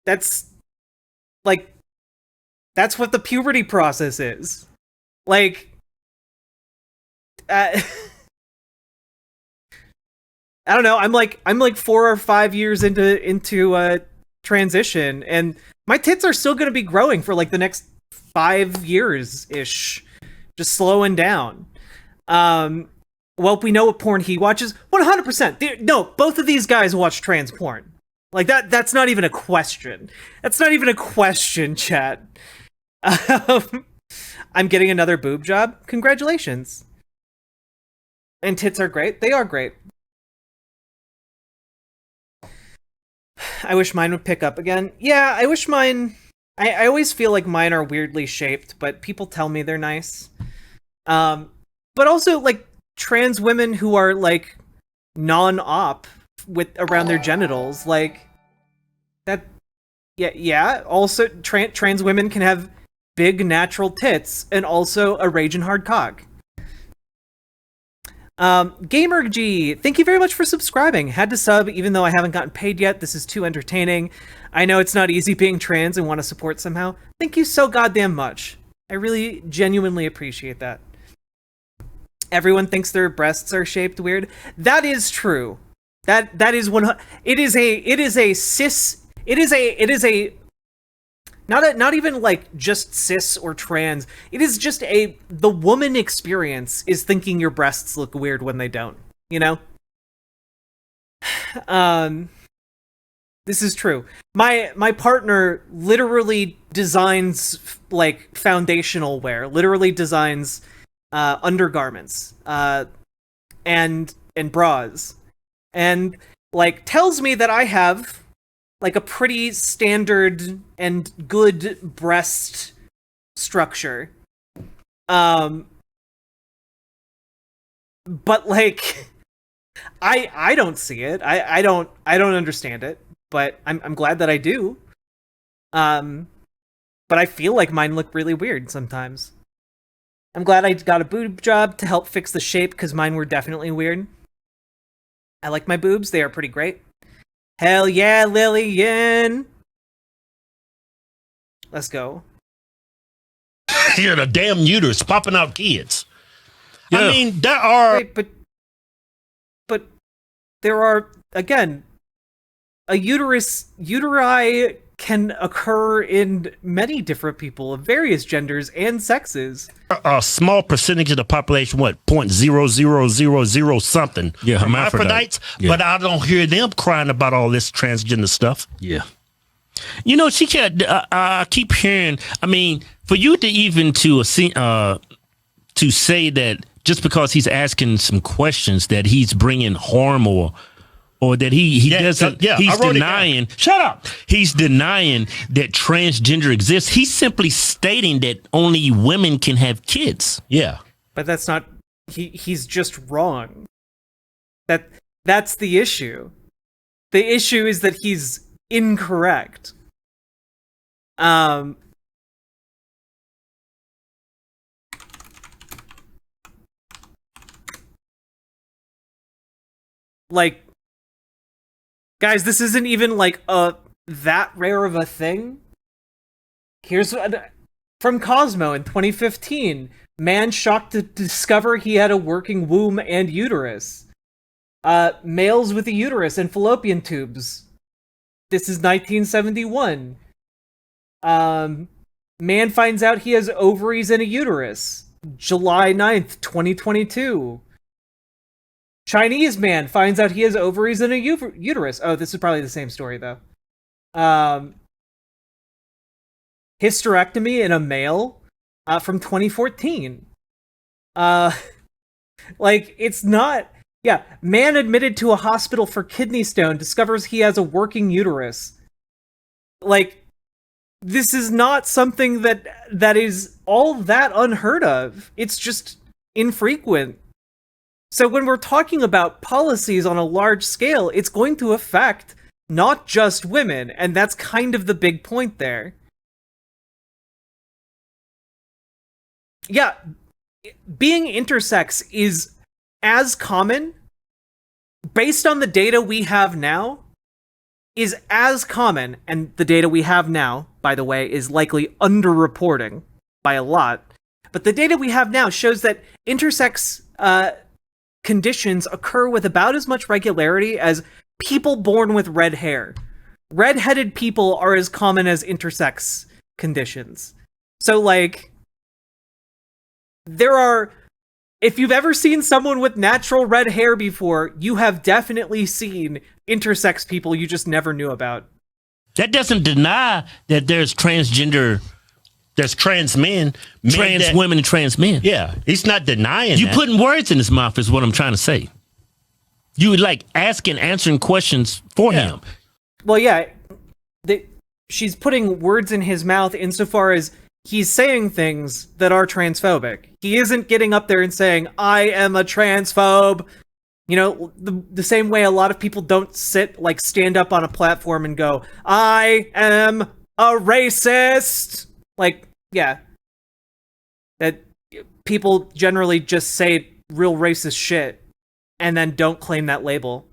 That's what the puberty process is. I don't know. I'm like 4 or 5 years into transition, and my tits are still going to be growing for like the next 5 years ish, just slowing down. Well, we know what porn he watches. 100%. No, both of these guys watch trans porn. Like that. That's not even a question. That's not even a question, chat. I'm getting another boob job. Congratulations. And tits are great. They are great. I wish mine would pick up again. Yeah, I wish mine... I always feel like mine are weirdly shaped, but people tell me they're nice. But also, like, trans women who are, like, non-op around their genitals, like... That... Yeah, also, trans women can have big natural tits and also a raging hard cock. GamerG, thank you very much for subscribing. Had to sub even though I haven't gotten paid yet. This is too entertaining. I know it's not easy being trans and want to support somehow. Thank you so goddamn much. I really genuinely appreciate that. Everyone thinks their breasts are shaped weird. That is true. That is one. It is a cis. It is a not even like just cis or trans. It is just the woman experience is thinking your breasts look weird when they don't, you know? This is true. My partner literally designs like foundational wear, literally designs undergarments and bras, and like tells me that I have like a pretty standard and good breast structure. But like I don't see it. I don't understand it, but I'm glad that I do. But I feel like mine look really weird sometimes. I'm glad I got a boob job to help fix the shape because mine were definitely weird. I like my boobs. They are pretty great. Hell yeah, Lillian! Let's go. Yeah, the damn uterus popping out kids. Yeah. I mean, there are... Wait, but there are, again, uteri can occur in many different people of various genders and sexes. A small percentage of the population, what, 0.0000 something, hermaphrodites, but I don't hear them crying about all this transgender stuff. Yeah. You know, she can't, I keep hearing, I mean, for you to even to say that just because he's asking some questions that he's bringing harm or that he doesn't, he's denying, shut up, he's denying that transgender exists. He's simply stating that only women can have kids. Yeah. But that's not, he's just wrong. That's the issue. The issue is that he's incorrect. Like, guys, this isn't even like that rare of a thing. Here's from Cosmo in 2015. Man shocked to discover he had a working womb and uterus. Males with a uterus and fallopian tubes. This is 1971. Man finds out he has ovaries and a uterus. July 9th, 2022. Chinese man finds out he has ovaries and a uterus. Oh, this is probably the same story, though. hysterectomy in a male from 2014. Like, it's not... Yeah, man admitted to a hospital for kidney stone discovers he has a working uterus. Like, this is not something that is all that unheard of. It's just infrequent. So when we're talking about policies on a large scale, it's going to affect not just women, and that's kind of the big point there. Yeah, being intersex is as common, based on the data we have now, is as common, and the data we have now, by the way, is likely underreporting by a lot, but the data we have now shows that intersex conditions occur with about as much regularity as people born with red hair. Red-headed people are as common as intersex conditions. So, like, there are... If you've ever seen someone with natural red hair before, you have definitely seen intersex people you just never knew about. That doesn't deny that there's transgender, there's trans men, trans women, and trans men. Yeah, he's not denying you. Putting words in his mouth is what I'm trying to say. You would like asking, answering questions for him. Well, yeah, she's putting words in his mouth insofar as he's saying things that are transphobic. He isn't getting up there and saying, I am a transphobe. You know, the same way a lot of people don't stand up on a platform and go, I am a racist. Like, yeah. That people generally just say real racist shit and then don't claim that label.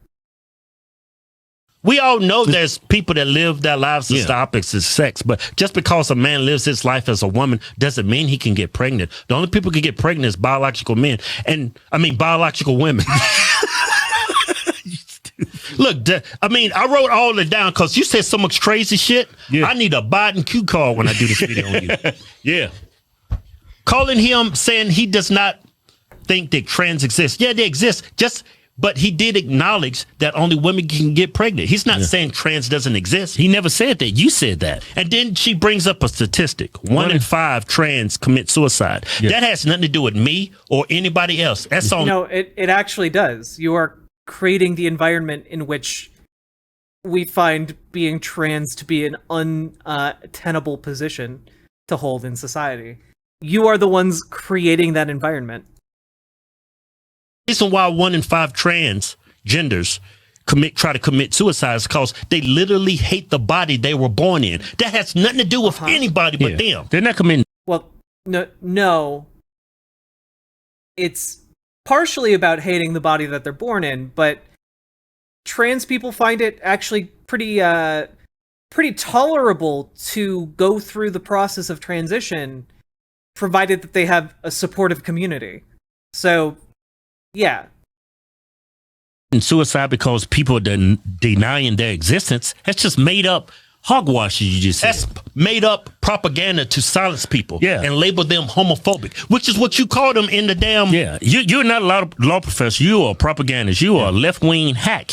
We all know there's people that live their lives as the opposite of sex, but just because a man lives his life as a woman doesn't mean he can get pregnant. The only people who can get pregnant is biological men, and I mean biological women. Look, I wrote all it down because you said so much crazy shit. Yeah. I need a Biden cue card when I do this video on you. Yeah. Calling him saying he does not think that trans exists. Yeah, they exist. But he did acknowledge that only women can get pregnant. He's not saying trans doesn't exist. He never said that. You said that. And then she brings up a statistic. 1 in 5 trans commit suicide. Yeah. That has nothing to do with me or anybody else. That's on. No, it actually does. You are creating the environment in which we find being trans to be an untenable position to hold in society. You are the ones creating that environment. The reason why 1 in 5 transgenders try to commit suicide is because they literally hate the body they were born in. That has nothing to do with anybody but them. They're not committing. Well, no. It's partially about hating the body that they're born in, but trans people find it actually pretty tolerable to go through the process of transition, provided that they have a supportive community. So, yeah. And suicide because people are denying their existence. That's just made up hogwash, you just said. That's made up propaganda to silence people and label them homophobic, which is what you call them in the damn... Yeah, you're not a law professor. You are a propagandist. You are a left-wing hack.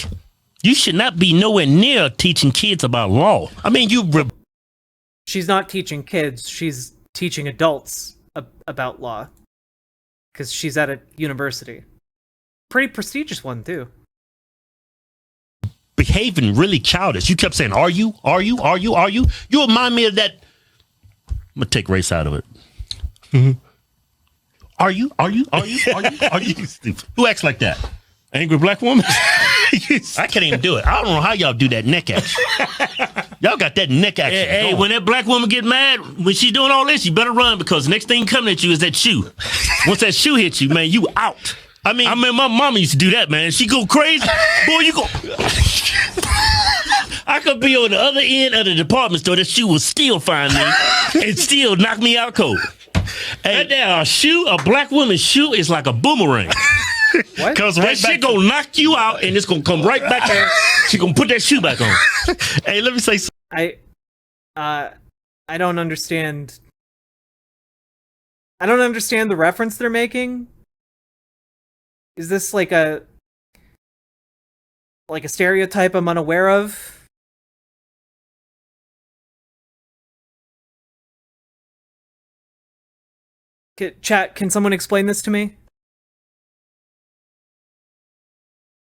You should not be nowhere near teaching kids about law. I mean, She's not teaching kids. She's teaching adults about law. Because she's at a university. Pretty prestigious one, too. Behaving really childish. You kept saying, are you? You remind me of that. I'm going to take race out of it. Mm-hmm. Are you? Stupid. Who acts like that? Angry black woman? I can't even do it. I don't know how y'all do that neck action. Y'all got that neck action. Hey, when that black woman get mad, when she doing all this, you better run because next thing coming at you is that shoe. Once that shoe hits you, man, you out. I mean, my mama used to do that, man. She go crazy. Boy, you go... I could be on the other end of the department store. That shoe will still find me and still knock me out cold. Hey, a black woman's shoe is like a boomerang. What? Because that shit gonna knock you out and it's gonna come right back there. She gonna put that shoe back on. Hey, let me say something. I don't understand. I don't understand the reference they're making. Is this like a stereotype I'm unaware of? Chat, can someone explain this to me?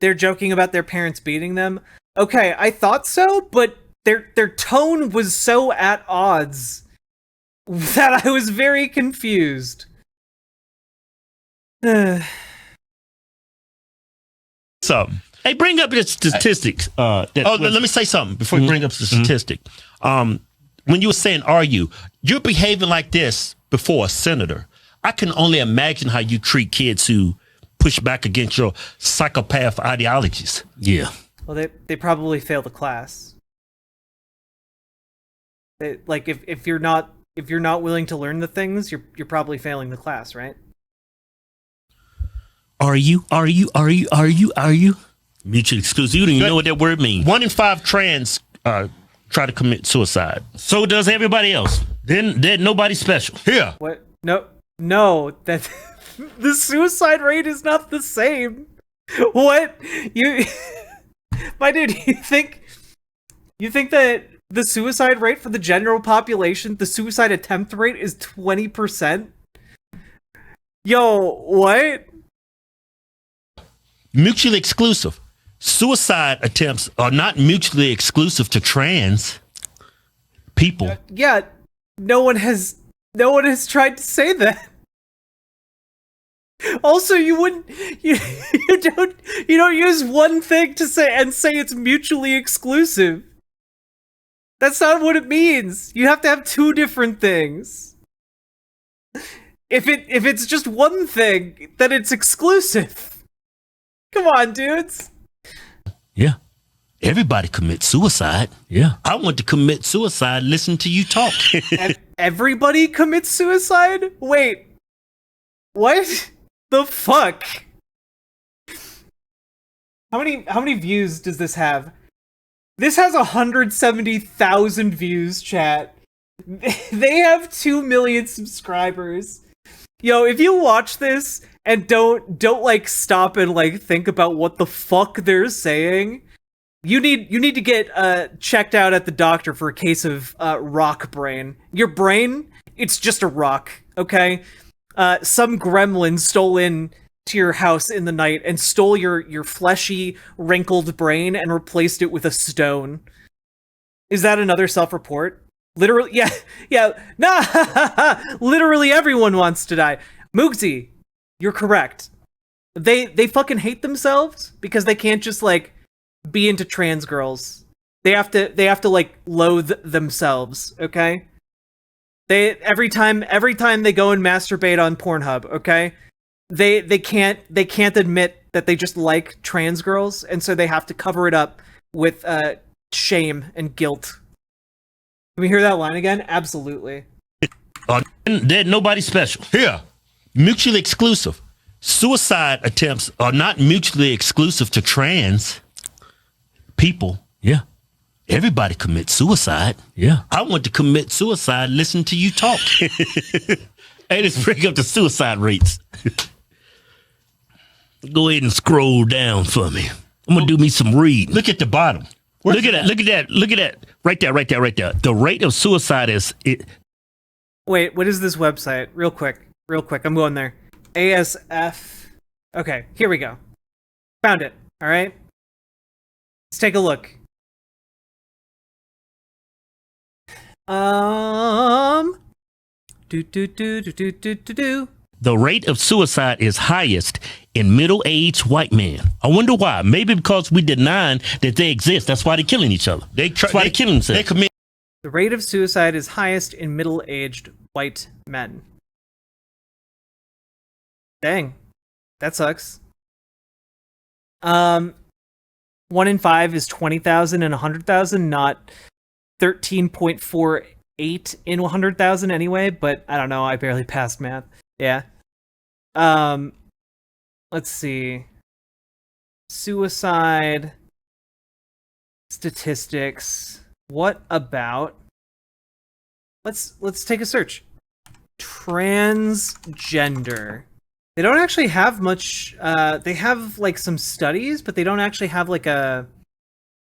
They're joking about their parents beating them. Okay, I thought so, but their tone was so at odds that I was very confused. So, Hey, bring up the statistics. let me say something before you bring up the statistic. When you were saying, you're behaving like this before a senator. I can only imagine how you treat kids who push back against your psychopath ideologies. Yeah. Well, they probably fail the class. Like if you're not willing to learn the things, you're probably failing the class, right? Are you? Mutual exclusivity. You know what that word means. 1 in 5 trans try to commit suicide. So does everybody else. Then nobody special. Here. What? No, that the suicide rate is not the same. What? My dude, you think that the suicide rate for the general population, the suicide attempt rate is 20%? Yo, what? Mutually exclusive. Suicide attempts are not mutually exclusive to trans people. Yeah, no one has tried to say that. Also, you don't use one thing to say it's mutually exclusive. That's not what it means. You have to have 2 different things. If it's just one thing, then it's exclusive. Come on, dudes. Yeah. Everybody commits suicide. Yeah. I want to commit suicide. Listen to you talk. Everybody commits suicide? Wait. What? The fuck? How many views does this have? This has 170,000 views, chat. They have 2 million subscribers. Yo, if you watch this and don't like stop and like think about what the fuck they're saying, you need to get checked out at the doctor for a case of rock brain. Your brain, it's just a rock, okay? Some gremlin stole in to your house in the night and stole your fleshy, wrinkled brain and replaced it with a stone. Is that another self-report? Literally, yeah. Nah, literally everyone wants to die. Moogsy, you're correct. They fucking hate themselves because they can't just like be into trans girls. They have to like loathe themselves, okay? Every time they go and masturbate on Pornhub, okay? They can't admit that they just like trans girls, and so they have to cover it up with shame and guilt. Can we hear that line again? Absolutely. There's nobody special. Here. Mutually exclusive. Suicide attempts are not mutually exclusive to trans people. Yeah. Everybody commits suicide. Yeah. I want to commit suicide. Listen to you talk. Hey, let's bring up the suicide rates. Go ahead and scroll down for me. I'm going to do me some reading. Look at the bottom. Look at that. Right there. The rate of suicide is... Wait, what is this website? Real quick. I'm going there. ASF. Okay, here we go. Found it. All right. Let's take a look. The rate of suicide is highest in middle-aged white men. I wonder why. Maybe because we deny that they exist. That's why they're killing each other. That's why they're killing themselves. The rate of suicide is highest in middle-aged white men. Dang. That sucks. 1 in 5 is 20,000 and 100,000, not 13.48 in 100,000 anyway, but I don't know, I barely passed math. Yeah. Let's see. Suicide statistics. What about... Let's take a search. Transgender. They don't actually have much, they have like some studies, but they don't actually have like a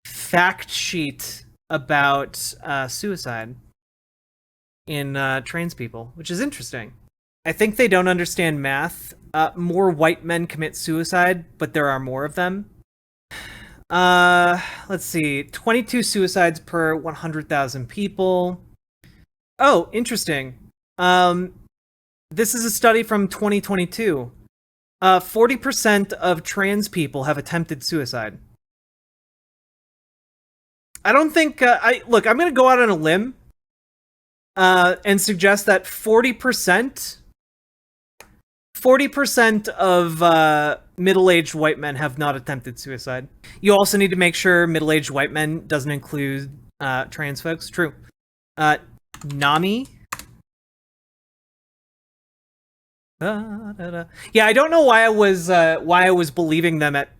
fact sheet about suicide in trans people, which is interesting. I think they don't understand math. More white men commit suicide, but there are more of them. Let's see. 22 suicides per 100,000 people. Oh, interesting. This is a study from 2022. 40% of trans people have attempted suicide. I don't think... Look, I'm going to go out on a limb and suggest that 40% of middle-aged white men have not attempted suicide. You also need to make sure middle-aged white men doesn't include trans folks. True. Nami. Yeah, I don't know why I was believing them at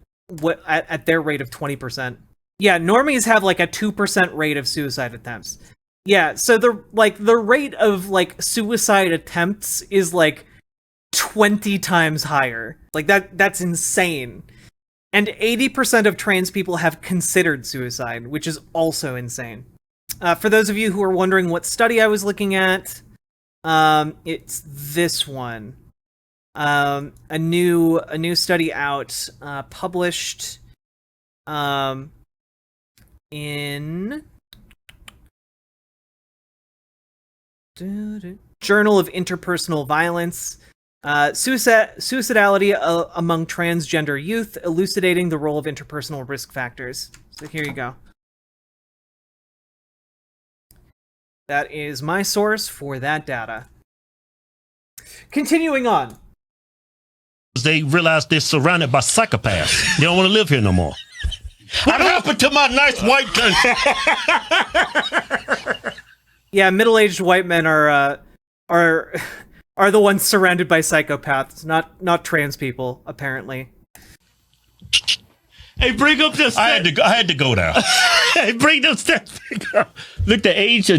their rate of 20%. Yeah, normies have like a 2% rate of suicide attempts. Yeah, so the rate of like suicide attempts is like 20 times higher. Like that's insane. And 80% of trans people have considered suicide, which is also insane. For those of you who are wondering what study I was looking at, it's this one. A new study out, published in Journal of Interpersonal Violence. Suicidality among transgender youth, elucidating the role of interpersonal risk factors. So here you go. That is my source for that data. Continuing on. They realize they're surrounded by psychopaths. They don't want to live here no more. What happened to my nice white country? Yeah, middle-aged white men are the ones surrounded by psychopaths, not trans people, apparently. Hey, bring up this. I had to go there. Hey, bring them stats. Look, the age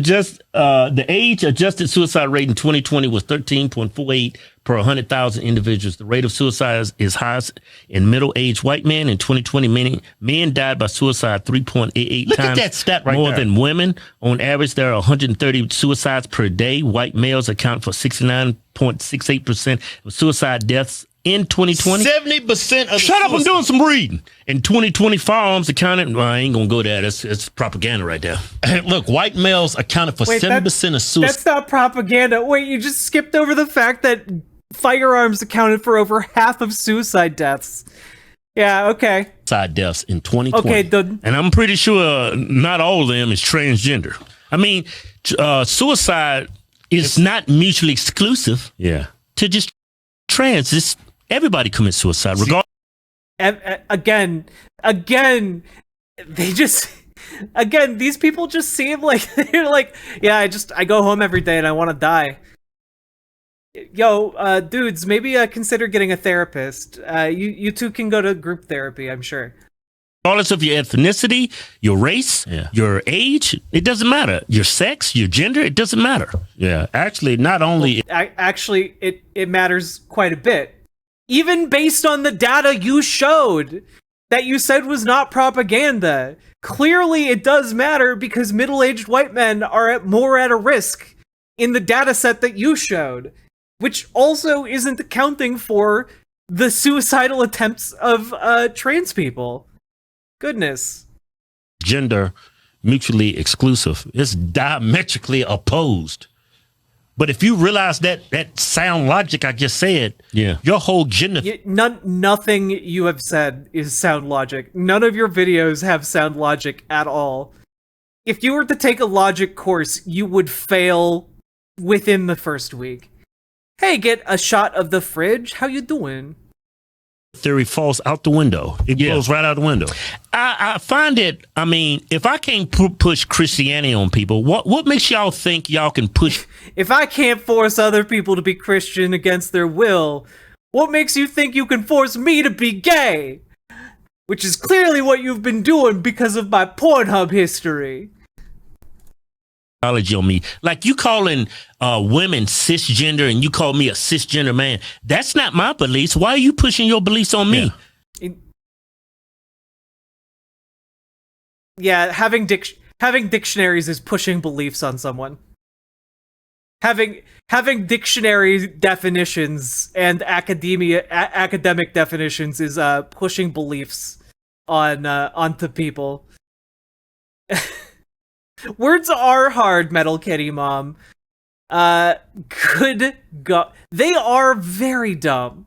adjusted suicide rate in 2020 was 13.48 per 100,000 individuals. The rate of suicide is highest in middle-aged white men. In 2020, men died by suicide 3.88 Look times at that stat right more there. than women. On average, there are 130 suicides per day. White males account for 69.68% of suicide deaths in 2020. 70% of Shut up, I'm doing some reading. In 2020, firearms accounted, well, I ain't gonna go there. That's propaganda right there. Look, white males accounted for 70% of suicide. That's not propaganda. Wait, you just skipped over the fact that firearms accounted for over half of suicide deaths. Yeah, okay. Suicide deaths in 2020. Okay, and I'm pretty sure not all of them is transgender. I mean, suicide is not mutually exclusive. Yeah. To just trans. It's, everybody commits suicide, regardless. Again, these people just seem like they're like, yeah, I go home every day and I want to die. Yo, dudes, maybe consider getting a therapist. You two can go to group therapy, I'm sure. Regardless of your ethnicity, your race, your age, it doesn't matter. Your sex, your gender, it doesn't matter. Yeah, actually, not only... Actually, it matters quite a bit. Even based on the data you showed that you said was not propaganda. Clearly, it does matter because middle-aged white men are more at a risk in the data set that you showed, which also isn't accounting for the suicidal attempts of trans people. Goodness. Gender mutually exclusive. It's diametrically opposed. But if you realize that sound logic I just said, your whole gender... Nothing you have said is sound logic. None of your videos have sound logic at all. If you were to take a logic course, you would fail within the first week. Hey, get a shot of the fridge. How you doing? Theory falls out the window. It goes right out the window. I find it, I mean, if I can't push Christianity on people, what makes y'all think y'all can push? If I can't force other people to be Christian against their will, what makes you think you can force me to be gay? Which is clearly what you've been doing because of my Pornhub history. On me, like you calling women cisgender and you call me a cisgender man. That's not my beliefs. Why are you pushing your beliefs on me? Yeah, having dictionaries is pushing beliefs on someone. having dictionary definitions and academic definitions is pushing beliefs onto people. Words are hard, Metal Kitty Mom. Good God, they are very dumb.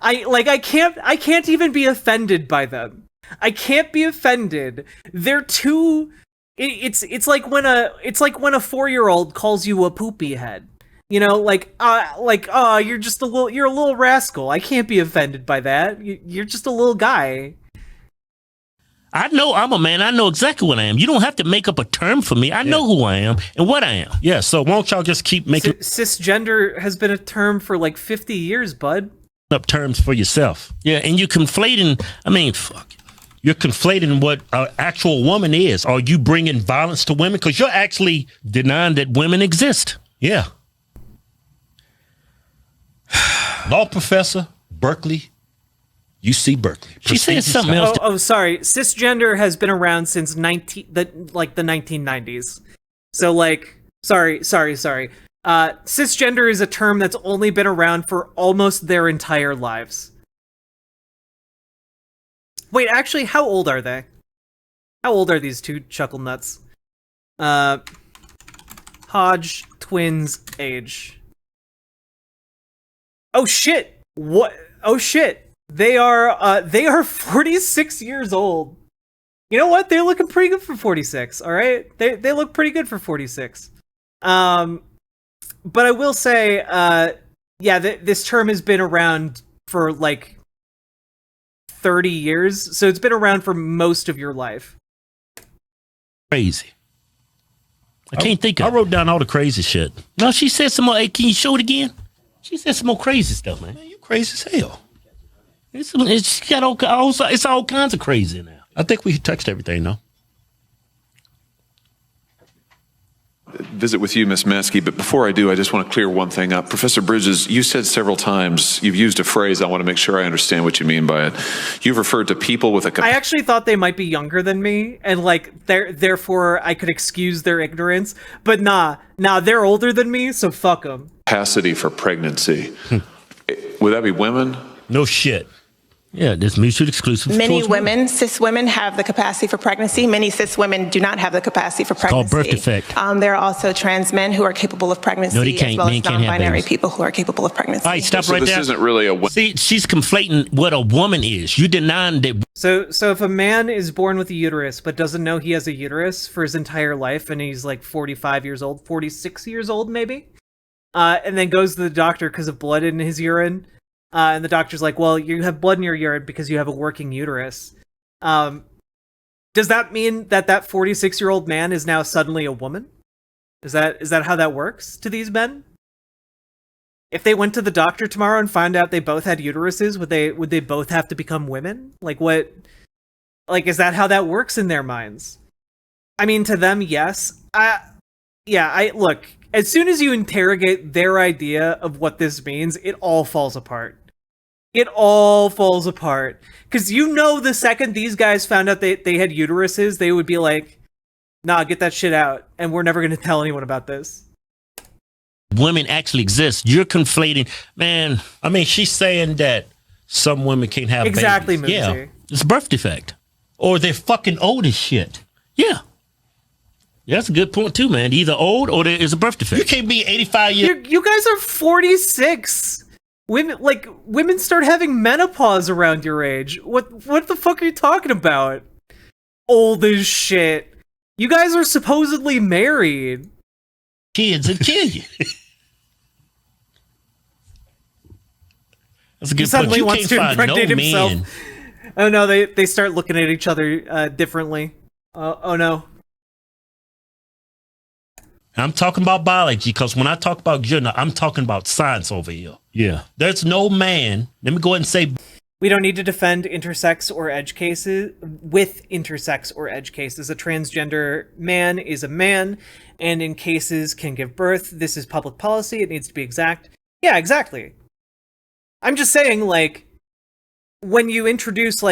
I can't even be offended by them. I can't be offended. They're too. It's like when a 4-year-old calls you a poopy head. You know, you're just a little rascal. I can't be offended by that. You're just a little guy. I know I'm a man. I know exactly what I am. You don't have to make up a term for me. I know who I am and what I am. Yeah, so won't y'all just keep making cisgender has been a term for like 50 years, bud. Up terms for yourself. Yeah, and you're conflating, you're conflating what an actual woman is. Are you bringing violence to women? Because you're actually denying that women exist. Yeah. Law professor, Berkeley, UC Berkeley. She said something else. Oh, sorry. Cisgender has been around since the 1990s. So sorry. Cisgender is a term that's only been around for almost their entire lives. Wait, actually, how old are they? How old are these two chuckle nuts? Hodge twins age. Oh shit! What? Oh shit! They are 46 years old. You know what? They're looking pretty good for 46. All right, they look pretty good for 46. But I will say, this term has been around for like 30 years, so it's been around for most of your life. Crazy. I can't think of it. I wrote down all the crazy shit. No, she said some more. Hey, can you show it again? She said some more crazy stuff, man. You crazy as hell. It's got it's all kinds of crazy now. I think we touched everything, though. Visit with you, Ms. Maskey, but before I do, I just want to clear one thing up. Professor Bridges, you said several times, you've used a phrase, I want to make sure I understand what you mean by it. You've referred to people with a... I actually thought they might be younger than me, and therefore I could excuse their ignorance, but nah, they're older than me, so fuck them. Capacity for pregnancy. Would that be women? No shit. Yeah, there's mutually exclusive. Many women, cis women, have the capacity for pregnancy. Many cis women do not have the capacity for pregnancy. It's called birth defect. There are also trans men who are capable of pregnancy, as well as non-binary people who are capable of pregnancy. All right, stop right there. This isn't really a... See, she's conflating what a woman is. You denying that... So if a man is born with a uterus but doesn't know he has a uterus for his entire life, and he's like 45 years old, 46 years old maybe, and then goes to the doctor because of blood in his urine, and the doctor's like, well, you have blood in your urine because you have a working uterus. Does that mean that 46-year-old man is now suddenly a woman? Is that how that works to these men? If they went to the doctor tomorrow and found out they both had uteruses, would they both have to become women? Is that how that works in their minds? I mean, to them, yes. Look, as soon as you interrogate their idea of what this means, it all falls apart. It all falls apart. Because the second these guys found out they had uteruses, they would be like, nah, get that shit out, and we're never going to tell anyone about this. Women actually exist. You're conflating, man. I mean, she's saying that some women can't have exactly, babies. Moosey. Yeah, it's a birth defect. Or they're fucking old as shit. Yeah. That's a good point too, man. Either old or there is a birth defect. You can't be 85 years. You guys are 46. Women start having menopause around your age. What the fuck are you talking about? Old as shit. You guys are supposedly married. Kids will kill you. That's a good point. He wants to impregnate himself. Man. Oh no, they start looking at each other differently. Oh no. I'm talking about biology because when I talk about gender, I'm talking about science over here. Yeah. There's no man. Let me go ahead and say. We don't need to defend intersex or edge cases with intersex or edge cases. A transgender man is a man, and in cases can give birth. This is public policy. It needs to be exact. Yeah, exactly. I'm just saying, when you introduce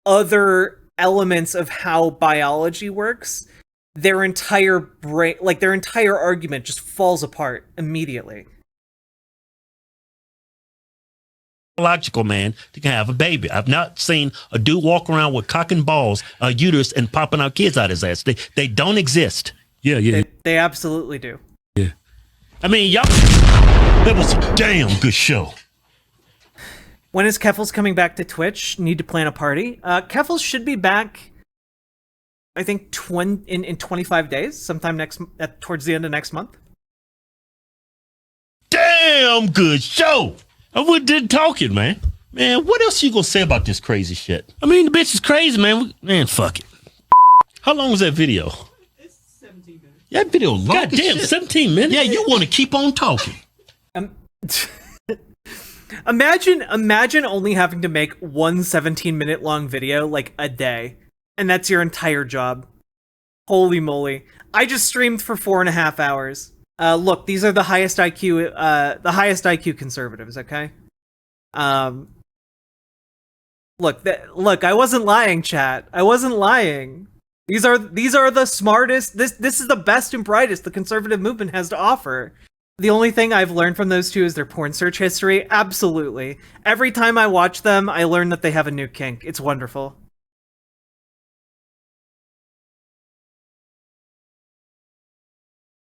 other elements of how biology works, their entire brain, like their entire argument just falls apart immediately. Logical man to have a baby. I've not seen a dude walk around with cock and balls, a uterus, and popping out kids out his ass. They don't exist. Yeah. They absolutely do. Yeah. I mean, y'all, that was a damn good show. When is Keffels coming back to Twitch? Need to plan a party. Keffels should be back, I think, in 25 days, sometime towards the end of next month. Damn good show. I did talking, man. Man, what else you gonna say about this crazy shit? I mean, the bitch is crazy, man. Man, fuck it. How long was that video? It's 17 minutes. That video long. God damn, 17 minutes? Yeah, you want to keep on talking. Imagine only having to make one 17-minute long video like a day, and that's your entire job. Holy moly. I just streamed for 4.5 hours. Look, these are the highest IQ conservatives, okay? Look, I wasn't lying, chat. I wasn't lying. These are the smartest. This is the best and brightest the conservative movement has to offer. The only thing I've learned from those two is their porn search history. Absolutely. Every time I watch them, I learn that they have a new kink. It's wonderful.